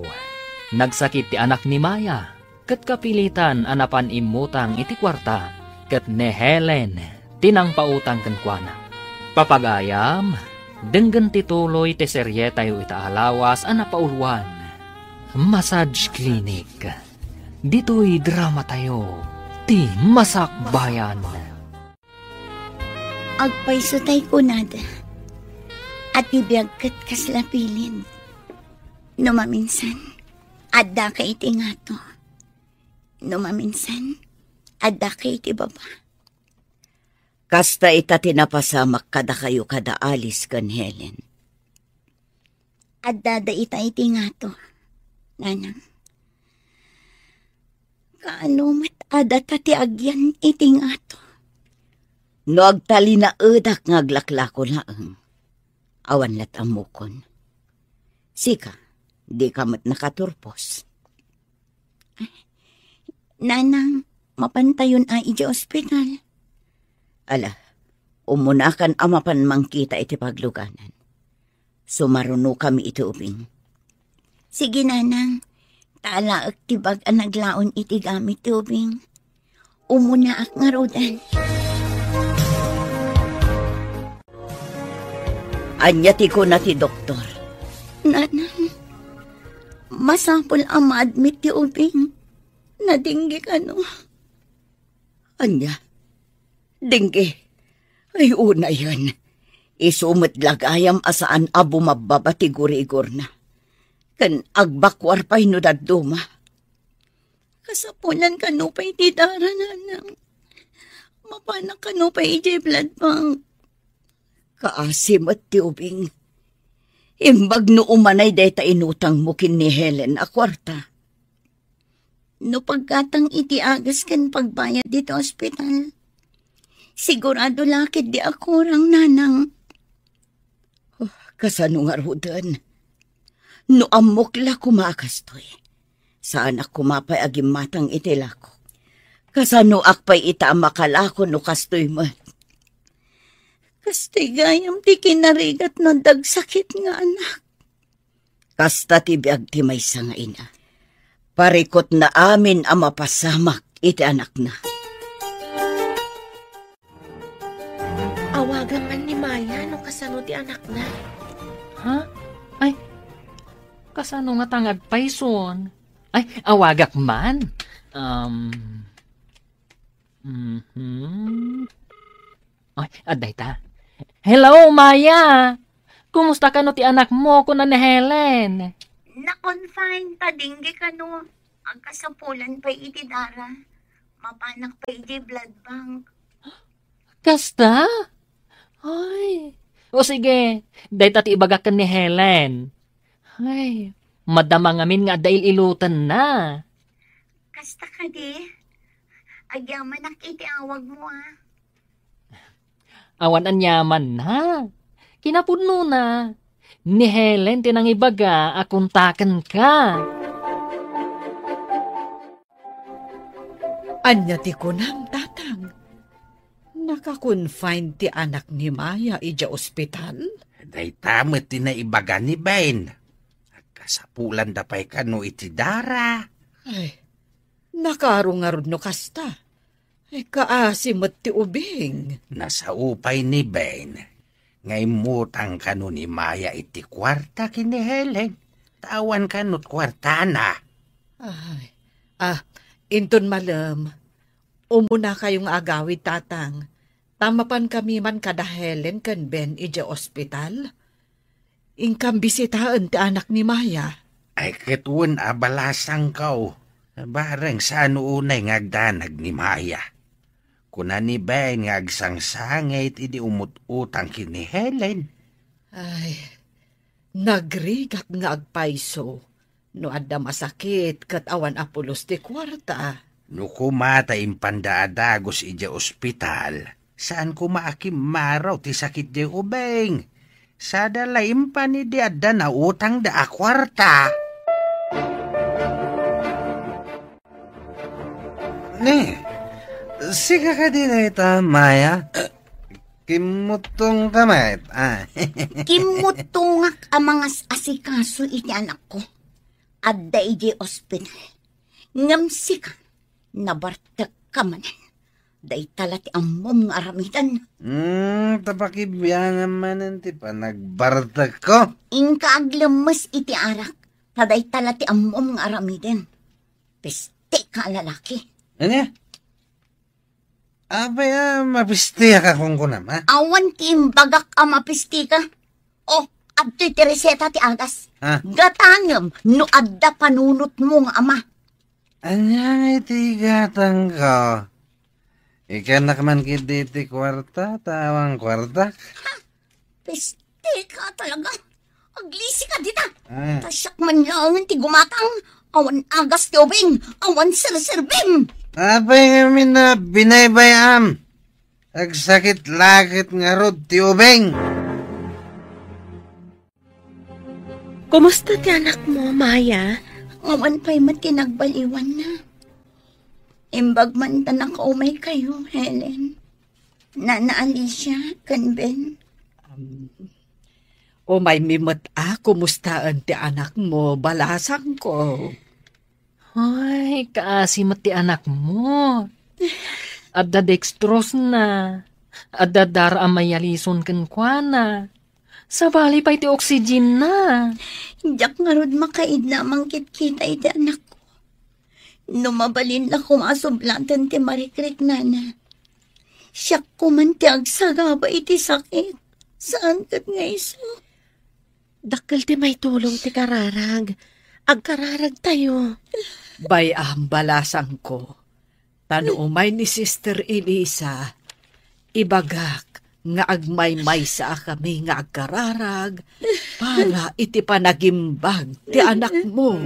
nagsakit ti anak ni Maya, kat kapilitan anapan imutang iti kwarta, kat ne Helen tinang pautang kankwana. Papagayam, denggan tituloy ti seryetay itaalawas anapaulwan. Massage Clinic, dito'y drama tayo, ti Masakbayan. Agpaisutay ko nada, at ibiyagkat kaslapilin. Numaminsan, adda ka iti nga to. Numaminsan, adda ka iti baba. Kasta ita tinapasamak kada kayo kada alis kan Helen. Adda da ita iti nga to, nanang. Kaano matada ti agyan iti nga to. No agtali na edak ngaglaklako laeng. Awan lat amukon. Sika, di ka mat nakaturpos. Nanang, mapantayon ay iti ospital. Ala, umunakan amapan mangkita iti pagluganan. Sumaruno kami iti ubing. Sige, nanang. Taala ak tibag ang naglaon iti gamit ti ubing. Umuna ak nga rodan. Anyati ko na ti doktor. Nanang, masapol ang ma-admit ti ubing. Nadinggi ka no. Anya, dinggi. Ay una yan. Isumit lagayam asaan abo mababati guri-igor na. Kan agbakwar pa'y no daduma. Kasapulan ka no pa'y ti dara nanang. Mapanak ka no pa'y iti blood bank. Kaasim at ti ubing. Imbag no umanay deta inutang mukin ni Helen a kwarta. No pagkatang iti agas kan pagbayad dito ospital. Sigurado lakit di ako rang nanang. Oh, kasano nga rudan. No amokla kumakastoy. Saan ak kumapay agim matang itilako. Kasano akpay ita makalako no kastoy mo. Kastoy gayam ti kinarigat no dagsakit nga anak. Kasta ti biag ti may nga ina. Parikot na amin ang mapasamak iti anak na. Awagan man ni Maya no kasano ti anak na. Ha? Ay, kasano nga tangag payson? Ay, awagak man. Ay, aday ta. Hello, Maya! Kumusta ka no ti anak mo kuna ni Helen? Na-confine ta dinggi ka no. Ang kasapulan pa iti dara. Mapanak pa iti blood bank. Kasta? Ay. O sige, day tati ibagakan ni Helen. Ay, madama ngamin nga dahil ilutan na. Kasta ka di. Agyaman ang iti awag mo Awan anyaman na. Kinapudno na. Ni Helen tinang ibaga akuntakan ka. Anya ti kunam, tatang. Nakakonfine ti anak ni Maya ija ospital? Day tamet ti naibaga ni Ben. Kasapulan da pa'y kano iti dara. Ay, nakarungarod no kasta. Ay, kaasimot ti ubing. Nasaupay ni Ben. Ngay mutang kano ni Maya iti kwarta kini Helen. Tawan kanot kwarta na. Ay, inton malam. Umuna kayong agawid, tatang. Tamapan kami man kada Helen kan Ben ija ospital. Ingkam bisitaan ti anak ni Maya. Ay ketun abalasang kau. Barang saan unay ngagdanag ni Maya. Kuna ni Ben ngagsangsangit idi umut-utang kini Helen. Ay, nagrigak nga agpaiso. No adda masakit kat awan apulos ti kwarta. No kumata impandaadagos ija ospital. Saan kumaakim maraw ti sakit di ubeng. Sa dalaim pa ni di adda na utang da akwarta. Ne, sika ka din na ita, Maya. Kimutong kamay. Kimutungak ang mga asikaso iti anak ko. Adda iji ospital. Ngamsi ka. Nabartag ka manan. Day talati ang mong aramidan. Tapakibyangan manan ti pa nagbartag ko. Ingka aglamas iti arak. Taday talati ang mong aramidan. Peste ka lalaki. Ano? Abay, mapistiya ka kung kunam, ha? Awan ti imbagak ang mapisti ka. O, adto'y ti reseta ti agas. Ha? Gatangam, no adda panunot mo nga ama. Anya iti gatang ko. Ikanak man kiti ti kwarta, tawang kwarta. Peste ka talaga. Aglisi ka dita. Tasyak man lang ti gumatang. Awan agas ti ubing, awan sirsirbing. Apay ngamin na binaybayam. Agsakit lakit nga rod ti ubeng. Kumusta ti anak mo, Maya? Awan pa'y matinagbaliwan na. Imbag man ta nakaumay kayo, Helen. Nana Alicia, kan Ben. O may mimot kumustaan ti anak mo, balasang ko. Ay, kaasimat ti anak mo. Adda dextrose na. Adda dara amayalison ken kuana. Sabali pa iti oxygen na. Diyak nga rod makaid na mangkit-kita iti anak ko. Numabalin na kumasublatan ti marikrik nana. Siyak ko man ti agsagaba iti sakit. Saan kat nga iso? Dakkel ti may tulong ti kararag. Agkararag tayo. Bay balasang ko. Tanuumay ni Sister Elisa. Ibagak nga agmay-may sa kami nga agkararag para iti panagimbag ti anak mo.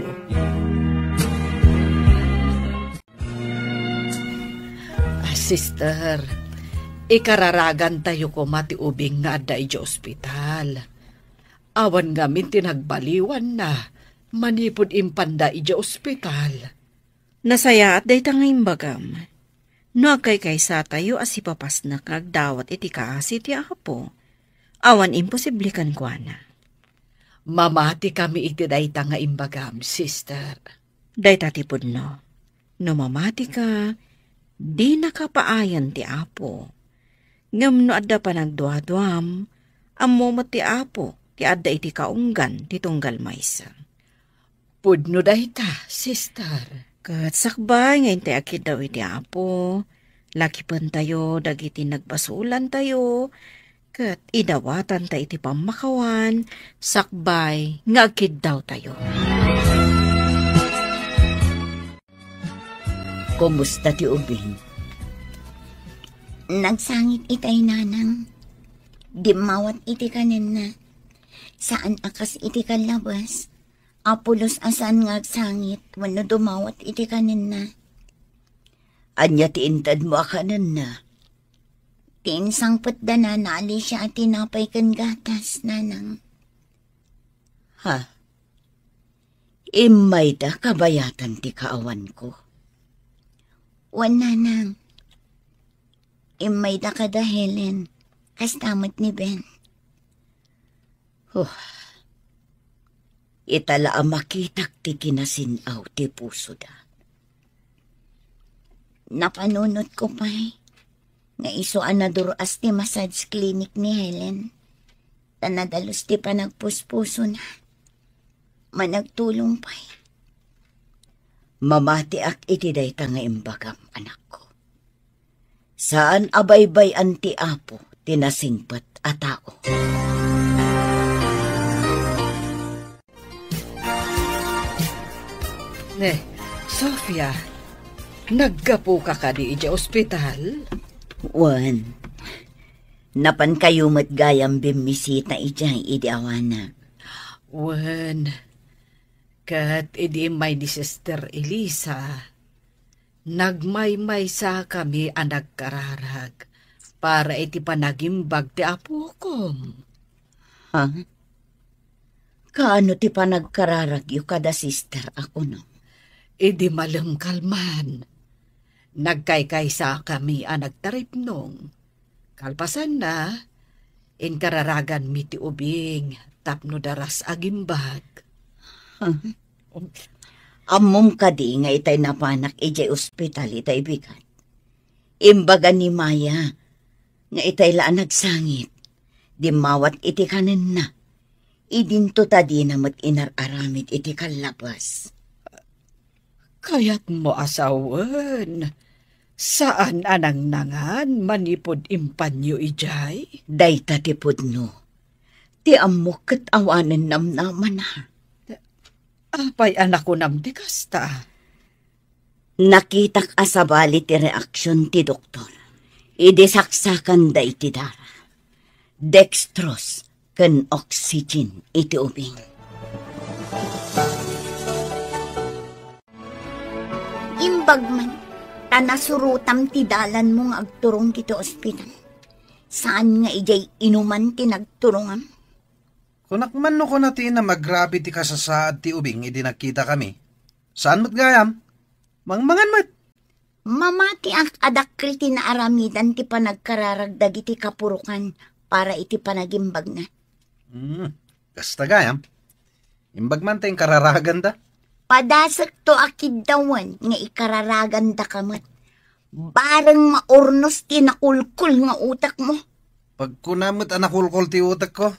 Sister, ikararagan tayo ko mati ubing nga adda iti ospital. Awan ngamin tinagbaliwan na, manipod impanda iti ospital. Nasaya at day tanging bagam. No agkay sa tayo as ipapas na kagdawat iti kaasi ti apo. Awan imposible kan kuana. Mamati kami iti dayta nga imbagam, sister. Dayta ti pudno. No mamati ka, di nakapaayan ti apo. Ngam no adda pa nagduaduam, ammo ti apo, ti adda iti kaunggan, ti tunggal maysa. Pudno dayta, sister. Kat sakbay, ngayon tayo akid daw iti apo. Laki pan tayo, dagiti nagbasulan tayo. Kat idawatan tayo iti pamakawan. Sakbay, nga akid daw tayo. Kumusta ti ubing? Nagsangit itay nanang. Dimawat iti kanin na. Saan akas iti kalabas? Apulos asan nga agsangit, wano dumawat iti kanin na. Anya tiintad mo akanan na. Tiinsang putda na naali siya at tinapay kan gatas, nanang. Ha? Imay da kabayatan ti kaawan ko. Wan, nanang. Imay da kada Helen, kastamat ni Ben. Itala makitak ti kinasinaw ti puso da. Napanunot ko pa'y nga isuan na duras ti massage clinic ni Helen. Tanadalos ti pa nagpuspuso na. Managtulong pa'y. Mamati ak iti dayta nga imbagam, anak ko. Saan abaybay anti apo tinasingpat a tao. Sofia, naggapo ka di iti ospital? Wan, napan kayo mat gayam bimisita iti idiawana. Wan, kat idi may ni Sister Elisa. Nagmay-may sa kami ang nagkararag para iti panagimbag ti apo ko. Ha? Kaano ti panagkararag yu kada sister ako no? Idi malang kalman. Nagkaykaysa kami ang nagtaripnong. Kalpasan na, inkararagan mi ti ubing, tapno daras agimbag. Amom ka di nga itay napanak ijay ospital itay bigat. Imbaga ni Maya, nga itay laan nagsangit, dimawat iti kanin na. Idinto ta di na mat inararamid iti kalabas. Kaya't mo asawan. Saan anang nangan manipod impanyo ijay? Dayta ti pudno. Ti amok ket awanen namnaman na. Apay anak ko namdi kasta. Nakitak asabali ti reaksyon ti doktor. Idisaksakan da iti dara. Dextrose ken oxygen iti ubing. Ibagman, tanasurutam ti dalan mong agturong kito ospital. Saan nga ijay inuman ti nagturongam? Kunakman no ko na ti na maggrabe ti kasasaad ti ubing idi nakita kami. Saan mo't gayam? Mangmangan mo't. Mamati ang adakkel ti naaramidan ti panagkararagdag iti kapurukan para iti panagimbag na. Kasta gayam. Imbagman tayong kararagan da. Padasak to akid dawan nga ikararagan da kamot. Barang maurnos ti nakulkul nga utak mo. Pag kunamot anakulkol ti utak ko,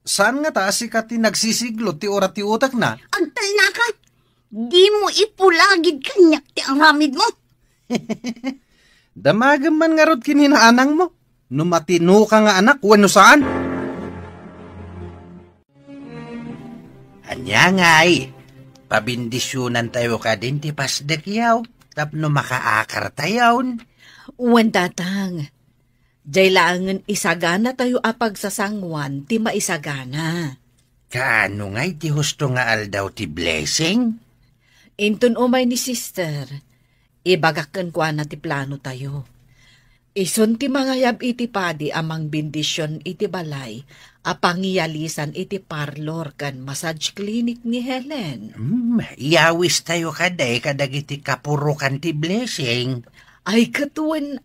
saan nga taasi ka ti nagsisiglo ti orat ti utak na? Agtal na ka, di mo ipulagid kanyak ti ang ramid mo. Damagam man nga rod kininaanang mo. Numatino ka nga anak, wano saan? Anya nga'y, pabindisyonan tayo ka din ti pasdekyaw, tapno makaakar tayon. Wan datang, jay laangan isagana tayo apag sa sangwan, ti maisagana. Kaano nga'y ti husto nga aldaw ti blessing? Inton umay ni sister, ibagakan kwa na ti plano tayo. Ison ti mangayab iti padi amang bindisyon iti balay, apangiyalisan iti parlor kan massage clinic ni Helen. Iawis tayo kaday kadag iti kapurukan ti blessing. Ay katuan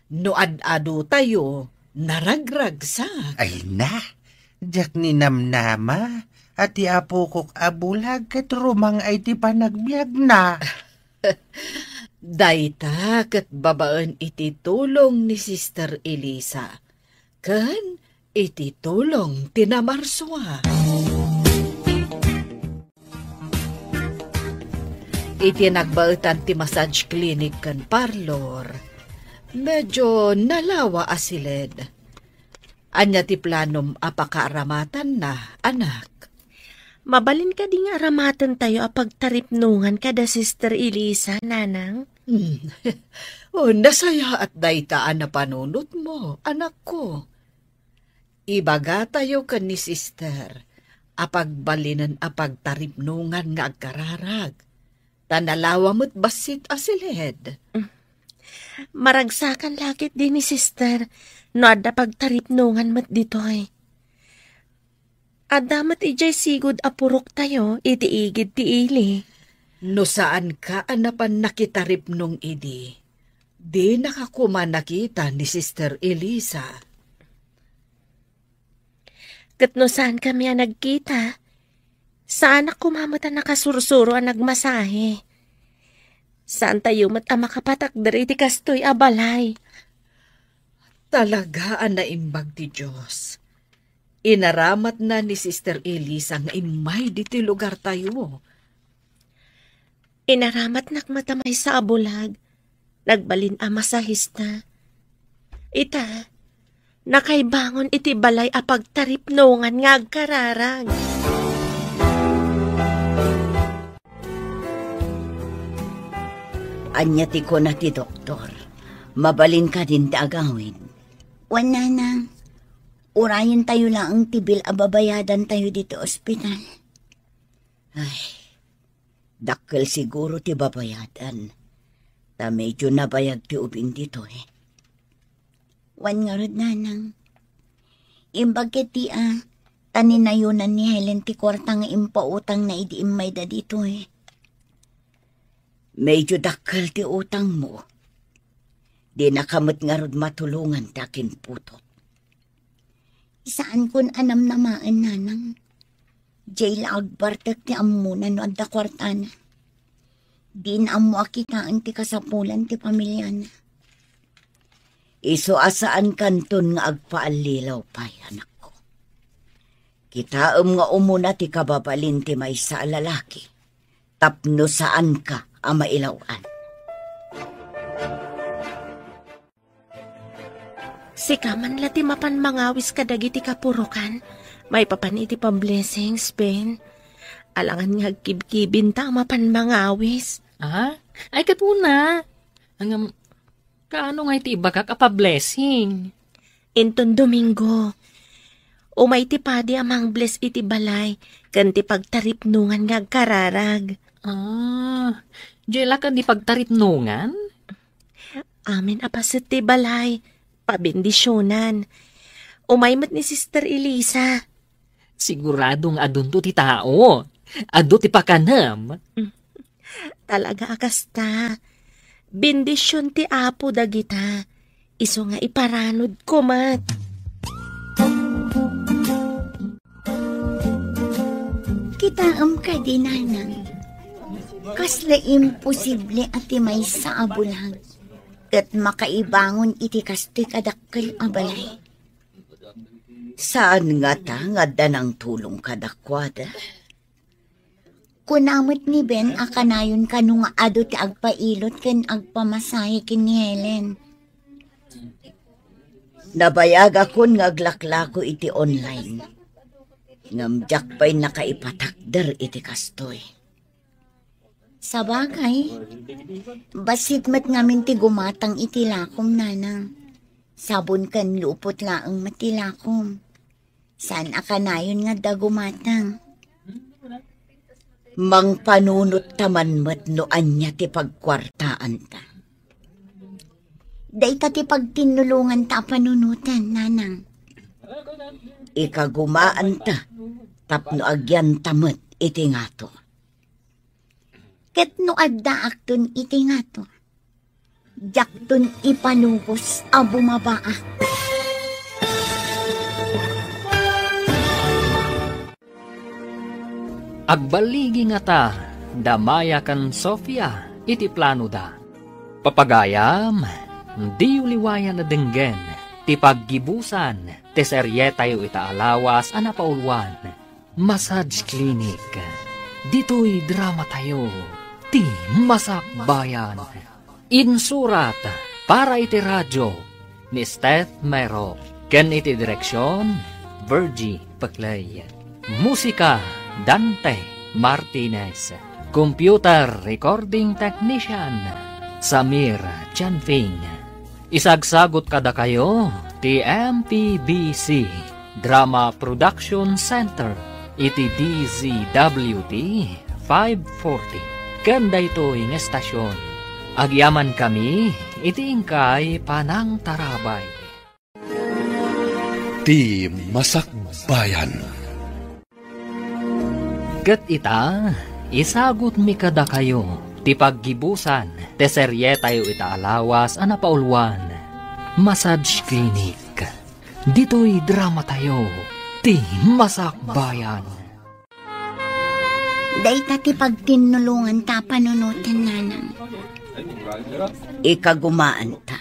no ad-ado tayo, naragragsak. Ay na, jak ni namnama, at ti apo kok abulag kat rumang ay ti panagbiag na. Dayta kat babaan iti tulong ni Sister Elisa. Kan iti tulong tinamarswa. Iti nagbaetan ti massage clinic kan parlor. Medyo nalawa asilid. Anya ti planom apakaaramatan na, anak. Mabalin ka ding aramatan tayo apagtaripnungan kada Sister Elisa, nanang. Nasaya at daytaan na panunot mo, anak ko. Ibaga tayo ka ni sister, apagbalinan apagtaripnungan nga agkararag. Tanalawa mo't basit asilid. Maragsakan lakit din ni sister, no adda pagtaripnungan mo't ditoy. Adamat ijay sigod apurok tayo, itiigid ti ili. No saan ka anapan nakitarip nung idi? Di nakakuma nakita ni Sister Elisa. Kat no saan kami ang nagkita? Saan ako mamata nakasursuro ang nagmasahe? Saan tayo mat ang makapatak dari ti kastoy abalay? Talaga ang naimbag ti Diyos. Inaramat na ni Sister Elisa nga imay diti lugar tayo. Inaramat nakmatamay sa abulag, nagbalin ang masahista. Ita, nakaibangon iti balay apagtaripnungan nga agkararag. Anya ti ko na ti doktor, mabalin ka din ti agawin. Wala na. Urayan tayo lang ang tibil ababayadan tayo dito ospital. Ay, dakkel siguro ti babayadan. Ta medyo nabayag ti ubing dito Wan nga rod nanang. Imbag ti taninayunan ni Helen ti kwarta nga impautang na idi imay da dito Medyo dakkel ti utang mo. Di nakamot nga rod matulungan takin putot. Isaan kun anam namaan nanang. Jay laagbartak ti amunan no adda kwartana. Di na amo akitaan ti kasapulan ti pamilya na. Iso asaan kanton nga agpaalilaw pay, anak ko. Kitaam nga umuna ti kababalin ti may sa lalaki. Tapno saan ka ang mailawan. Si kaman lati mapan mangawis kadagiti kapurukan, may papan iti pa-blessings, Ben. Alangan nga kibkibin ta mapan mangawis. Ay katuna. Ang kaano nga iti iba ka pa-blessing? Inton Domingo, umay ti padi amang bless iti balay, kan ti pagtaripnungan nga kararag. Diyela ka di pagtaritnungan? Amin apasit ti balay, pabindisyonan. Umaymat ni Sister Elisa. Siguradong adun to ti tao. Ado ti pakanam. Talaga akasta. Bindisyon ti apo dagita. Iso nga iparanod ko mat. Kitaam ka di, Nanang. Kasla imposible ati may sa abulang. Kat makaibangon iti kasti kadakkel abalay. Saan nga ta nga danang tulong kadakwada? Kunamot ni Ben akanayon kanu nga ado ti agpailot ken agpamasahe ken ni Helen. Nabayag akon nga aglaklako iti online. Ngamjak pa'y nakaipatakder iti kastoy. Sa bagay, basit mat ngamin ti gumatang iti lakom, Nanang. Sabon kan lupot laang matilakom. Saan akanayon nga da gumatang? Mang panunot taman mat no anya ti pagkwartaan ta. Day ta ti pagtinulungan ta panunutan, Nanang. Ikagumaan ta, tapno agyan tamat iti ngato. Ket no adda akton iti ngato. Jakton ipanubos a bumabaa. Agbaligi nga ta, damaya kan Sofia, iti plano da. Papagayam, di uliwayan na denggen, ti paggibusan, ti serye tayo itaalawas, anapaulwan, massage clinic. Dito'y drama tayo, ti masakbayan. Insurat, para iti radyo, ni Steph Mero, ken iti direksyon, Virgie Paclay. Musika, Dante Martinez. Computer Recording Technician, Samir Chanfing. Isagsagot kada kayo, ti MPBC Drama Production Center, iti DZWT 540. Kanda ito'y ng estasyon. Agyaman kami, iti ingkay Panang Tarabay. Ti Masakbayan. Kat ita, isagot mi kada kayo, ti paggibusan, te serye tayo itaalawas, anapaulwan, massage clinic. Dito'y drama tayo, ti masakbayan. Day ta ti pagtinulungan ta panunutan, Nanang. Ikagumaan ta,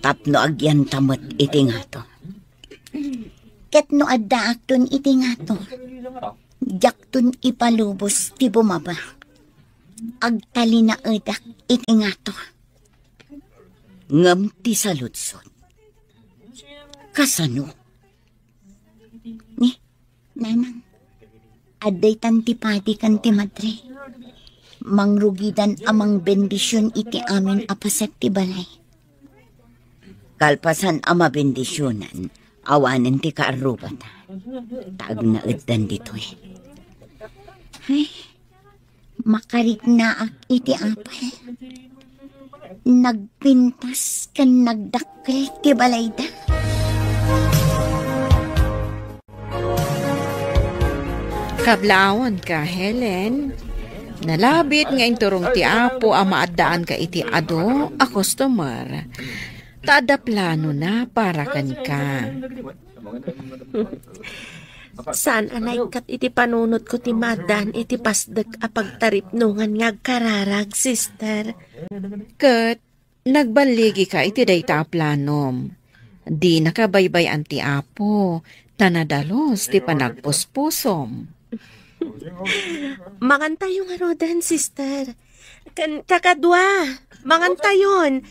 tapno agyan tamat iti ngato. Ket no adda akton iti ngato. Jakton ipalubos ti bumaba. Agtali na edak iti ngato. Ngam ti saludsod. Kasano? Ni, Nanang, aday tantipadi kan ti madre. Mangrugidan amang bendisyon iti amin apaset ti balay. Kalpasan ama bendisyonan, awanen ti kaarubat. Taag na eddan dito'y. Ay, makarik na ak iti apay. Nagpintas kan nagdakkel ti balay da. Kablaon ka, Helen. Nalabit nga inturong ti apo a maadaan ka iti ado a customer. Tada plano na para kan ka. Saan anay kat iti panunot ko ti madan iti pasdag a pagtaripnungan nga kararag, sister. Kat, nagbaligi ka iti dayta a planom. Di nakabaybay ang ti apo, tanadalos ti panagpuspusom. Mangantayo nga rodan, sister. Kakadwa, mangantayon.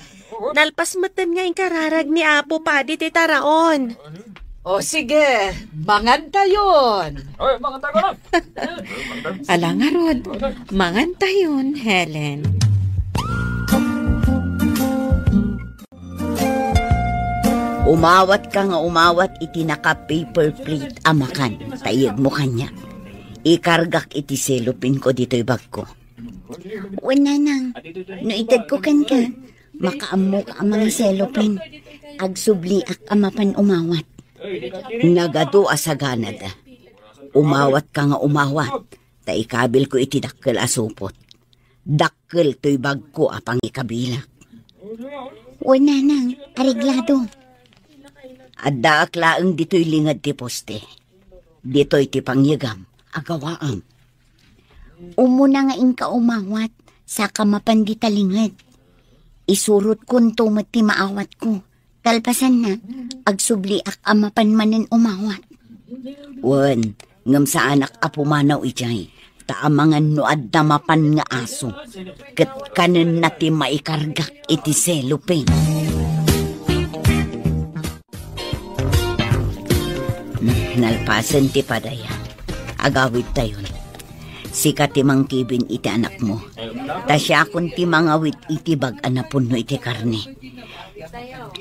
Nalpas matan nga yung kararag ni Apo Padi ti taraon. O sige, mangantayon. Alangarod, mangantayon, Helen. Umawat ka nga umawat iti naka-paper plate amakan. Tayag mo kanya. Ikargak iti selopin ko dito'y bag ko. Una nang, no itad ko kan ka, makaamo ka ang mga selopin. Agsubliak amapan umawat. Nagado asagana da. Umawat ka nga umawat. Ta ikabil ko iti dakkel asupot. Dakkel to'y bag ko apang ikabilak. Una nang, areglado. Adda aklaang dito'y lingad ti poste. Dito'y ti pangyagam, agawaam. Umuna nga inka umawat, sa kamapan di talingad. Isurot kun tumat ti maawat ko. Talpasan na, agsubliak amapan manen umawat. Wan, ngam sa anak apumanaw ijay. Taamangan no adda mapan nga aso. Ket kanen na ti maikargak iti selupin. Nalpasan ti padaya. Agawid tayon. Sikat ti mangkibin iti anak mo. Tasya kun ti mangawit iti bag-an na puno iti karne.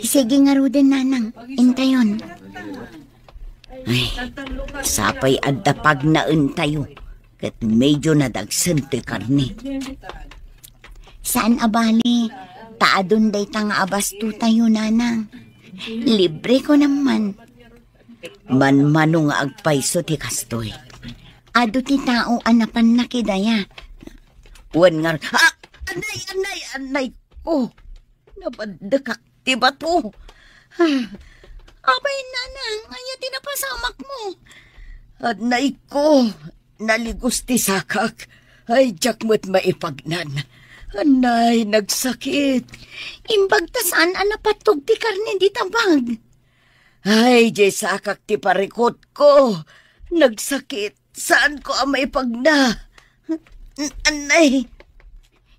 Sige nga ruden nanang, intayon. Ay, sapay adda pag naun tayo. Kat medyo nadagsan ti karne. Saan abali? Taadon day tanga abasto tayo nanang. Libre ko naman. Manmano nga agpaiso ti kastoy. Ado ti tao anapan na kidaya. Wan nga, anay ko. Nabadakak ti bato. Abay nanang, aya tinapasamak mo. Anay ko, naligos ti sakak. Ay, jakmat maipagnan. Anay, nagsakit. Imbag ta saan anapatog ti karne di tabag. Ay, jay sakak ti parikot ko. Nagsakit. Saan ko ang maipagna? Anay.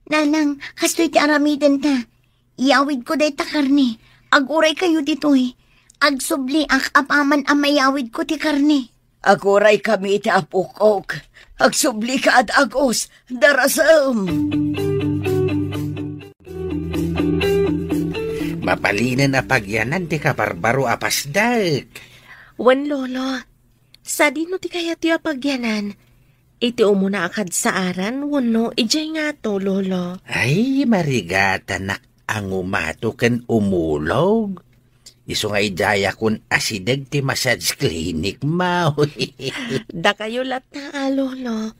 Nanang, kastoy ti aramiden ta. Iyawid ko day ta karne. Aguray kayo dito eh. Agsubli ak apaman ang mayawid ko ti karne. Aguray kami iti apukok. Agsubli ka at agos. Darasam. Mapalinan na pagyanan ti kabarbaro apasdag. Wan lolo, sa dino ti kaya ti apagyanan. Iti umuna akad sa aran, wano, ijay nga to, lolo. Ay, marigata nak ang umato ken umulog. Iso nga ijaya kun asidag ti massage clinic mau. Da kayo lat na, lolo.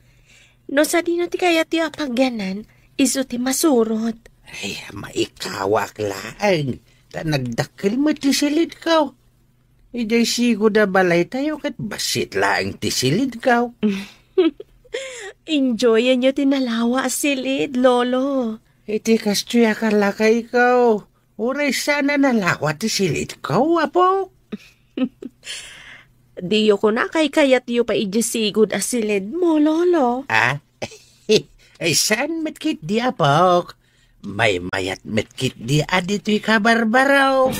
No sa dino ti kaya ti apagyanan, iso ti masurot. Ay, maikawak lang. Ta nagdakil mo ti silid kaw. Ijay sigo da balay tayo kat basit lang ti silid kaw. Enjoyan nyo tinalawa silid, lolo. Iti kastuya ka laka ikaw. Uray sana nalawa ti silid kaw, apo. Diyo ko na kay kayat yu pa ijisigod a silid mo, lolo. Ah? Ay saan metkit di apok? May mayat metkit di adito'y kabarbaraw.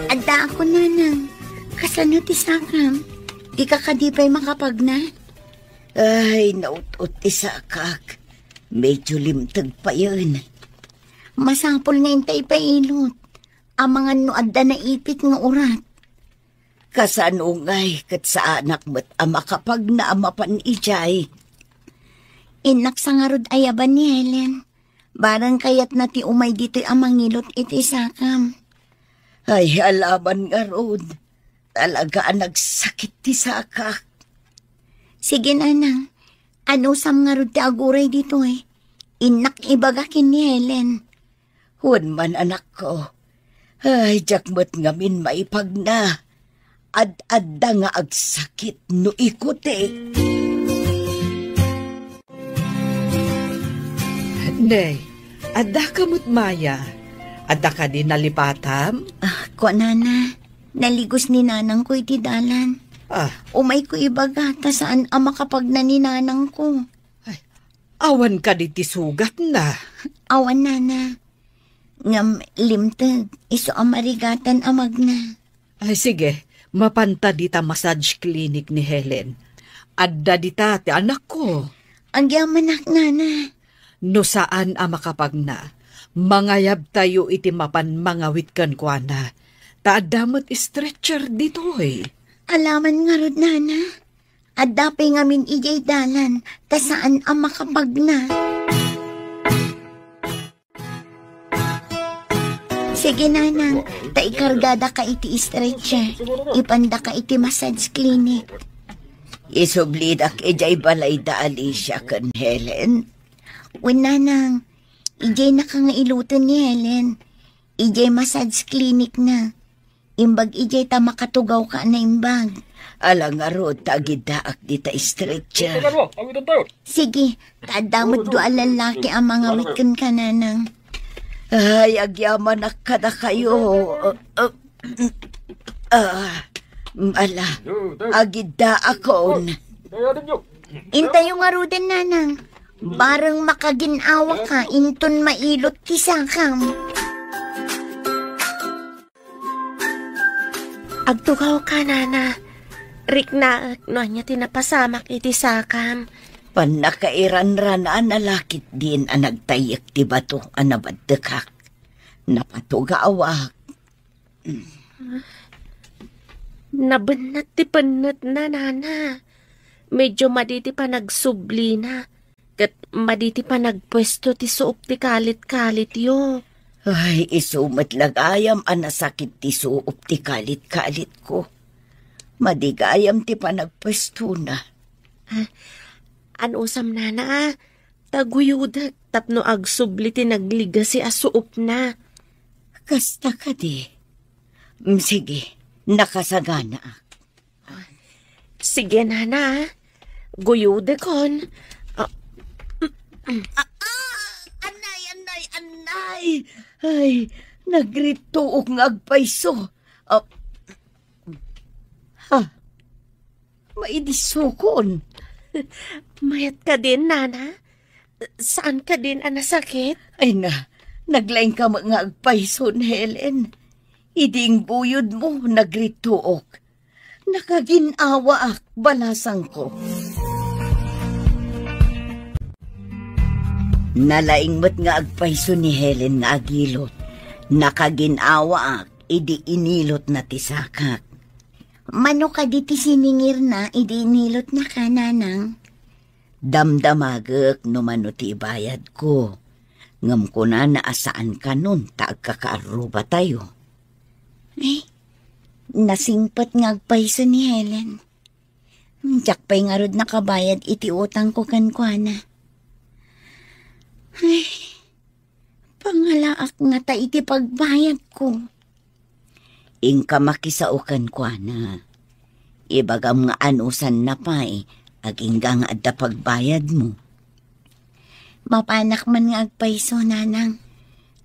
Anda ako nanang. Kasano ti sakam? Di ka kadipay makapagna? Ay, naut-ut ti sakak. Medyo limtag pa yun. Masapol nga intay pailot. Ang mga nuadda na ipit nga urat. Kasanungay kat sa anak mo't ama kapag naamapan ijay. Inak sa nga rod ayaban ni Helen. Barang kayat na ti umay dito'y amangilot iti sakam. Ay, alaman nga rod. Talaga nagsakit ti sakak. Sige nanang. Ano sam nga rod ti aguray dito eh. Inak ibagakin ni Helen. Huwag man anak ko. Ay, jakmat ngamin maipagna. Ad-adda nga agsakit no ikuti. Nay, adda ka mo't maya. Adda ka din nalipatam? Ko nana, naligos ni nanang ko iti dalan. Umay ko ibagata saan ang makapagna ni nanang ko. Awan ka di ti sugat na. Awan nana. Ngam limtag, iso ang marigatan amag na. Ay sige, mapanta dita massage clinic ni Helen. Adda dita ti anak ko. Ang yamanak nana. No saan ang makapagna, mangayab tayo iti mapan mangawit kan kwa na. Taadamot stretcher dito eh. Alaman nga rod nana. At dapay ngamin ijay dalan, ta saan ang makapagna. Sige nanang, ta ikargada ka iti stretcher, ipanda ka iti massage clinic. Isublidak ijay balay da Alicia kan Helen. Nanang, ijay na ka nga iluton ni Helen. Ijay massage clinic na. Imbag ijay ta makatugaw ka na imbag. Alang aro, tagidaak di ta stretcher. Sige, tadamot do alalaki ang mga wikan ka nanang. Ay, agyaman na kada kayo. Ala, agida akon. Intayo nga rudan nanang. Barang makaginawa ka, inton mailot kisakam. Agtugaw ka, nana. Rik na, no niya tinapasamak iti sakam. Panakairan-ran na lakit din ang nagtayak ti bato ang nabadekak. Napatugawak. Nabanat ti panat na, nana. Medyo maditi pa nagsubli na. Kat maditi pa nagpwesto ti suop ti kalit-kalit yo. Ay, isumat lagayam ang nasakit ti suop ti kalit-kalit ko. Madigayam ti panagpwesto na. Anusam nana, taguyudak tapno agsubli ti nagliga si asuop na. Kasta ka di. Sige, nakasagana. Sige nana, guyudakon. Anay. Ay, nagrituok ng agpaiso. Maidisukon. Mayat ka din, nana? Saan ka din ang nasakit? Ay na, naglaing ka mga agpaiso, Helen. Iding buyod mo, nagrituok. Nakaginawa ak, balasang ko. Nalaing mo't nga agpaiso ni Helen nga agilot. Nakaginawa ak, idi inilot na tisakak. Mano ka di ti siningir na, idi inilot na ka, nanang. Damdamagak no mano ti bayad ko. Ngam ko na naasaan ka nun, taag kakaaruba tayo. Ay, nasingpat nga agpaiso ni Helen. Diyak pa'y nga rod nakabayad iti utang ko kankwana. Ay, pangalaak nga ta iti pagbayad ko. Ingka makisaukan kwa na. Ibagam nga anusan na pa'y, agingga nga adda pagbayad mo. Mapanak man nga agpaiso, nanang.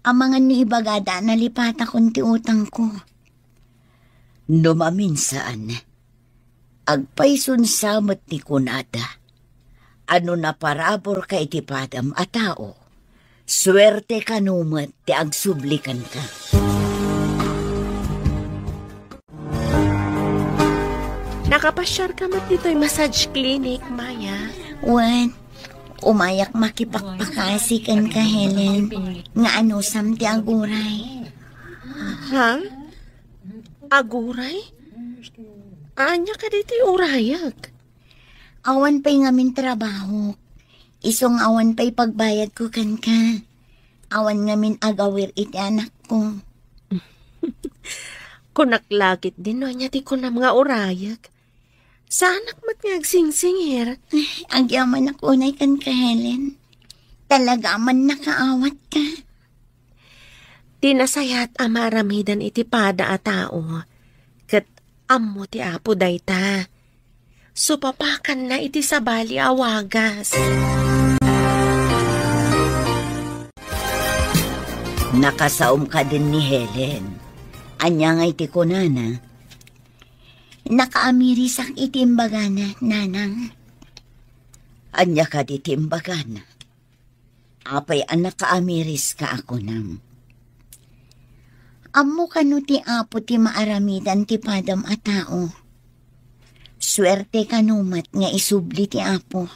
Amangan ni ibagada nalipata kong ti utang ko. Numaminsan, agpaisun samot ni kunada. Ano na parabor ka iti padam a tao. Swerte ka numat ti agsublikan ka. Nakapasyar ka mat dito'y massage clinic, Maya. Wan, umayak makipagpakasikan ka, Helen. Nga anusam ti aguray. Ha? Aguray? Anya ka dito'y urayag? Awan pa'y ngamin trabaho. Isong awan pa'y pagbayad ko kan ka. Awan ngamin agawir iti anak ko. Kunaklagit din no niya ti kunam nga urayag. Sa anak mat nga agsingsingir. Agyaman ako unay kan ka, Helen. Talaga man nakaawat ka. Tinasayat amaramidan iti pada a tao. Kat ammo ti apo dayta. Supapakan na iti sabali awagas. Nakasaom ka din ni Helen. Anya nga iti kunana. Nakaamirisak itimbagana, nanang. Anya ka di timbagana. Apay ang nakaamiris ka ako nam. Amo kanu ti apo ti maaramidan ti padam a tao. Swerte kanumat nga isubli ti apo.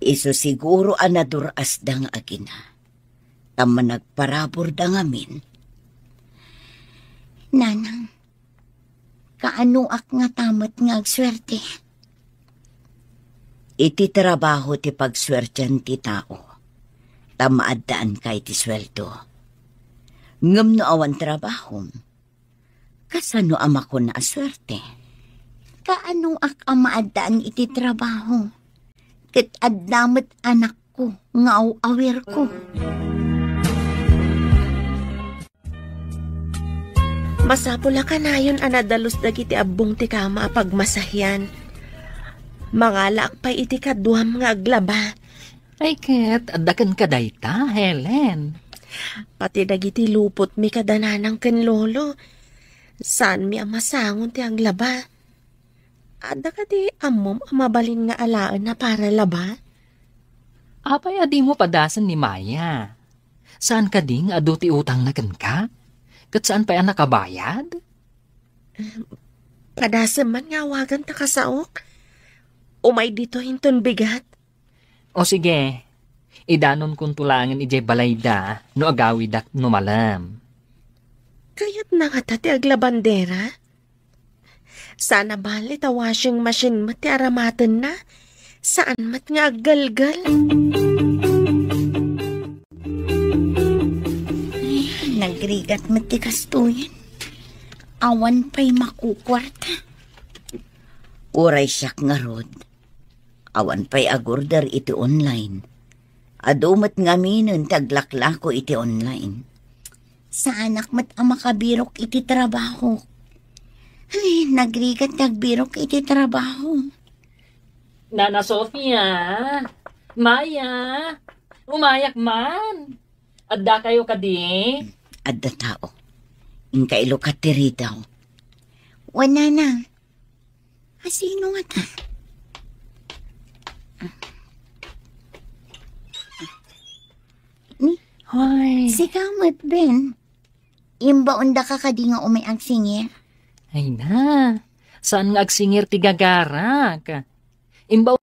Iso siguro anaduras da nga agina. Tama nagparabor da ngamin. Nanang, Kaanuak nga tamot nga agswerte. Iti trabaho ti pagswertyan ti tao. Tamaadaan kay ti sweldo. Ngam no awan trabaho. Kasano ama ko na aswerte? Kaanuak ang maadaan iti trabaho? Ket addamet anak ko nga awir ko. Masapula ka na yun anadalos dagiti abong ti kama pagmasahyan. Mangalak pa iti kaduam nga aglaba. Ay ket, adakan ka dayta, Helen. Pati dagiti lupot mi kadananang ken lolo. Saan mi amasangon ti aglaba? Ada ka di amom amabalin nga alaan na para laba? Apay adi mo padasan ni Maya. Saan ka ding adu ti utang na ka? Kat saan pa yan nakabayad? Padasam man nga wagan ta kasaok. Umay dito hinton bigat. O sige, idanon kong tulangan ijay balayda no agawid at numalam. Kayat na nga ti aglabandera? Sana bali ta washing machine mati aramatan na. Saan mat nga aggalgal? Nagrigat mati kastuyan. Awan pa'y makukwarta. Uray siyak nga rod. Awan pa'y agorder iti online. Adumat nga minun taglaklako iti online. Sa anak mat ang makabirok iti trabaho. Ay, nagrigat nagbirok iti trabaho. Nana Sofia, Maya, umayak man. Adda kayo kadi? Adda tao. Inkailo ka tiri daw. Wala na. Asino nga ta? Hoy. Sikamot, Ben. Imbaunda ka kadi nga umay ang singir. Ay na, saan nga agsingir ti gagara ka? Imbaw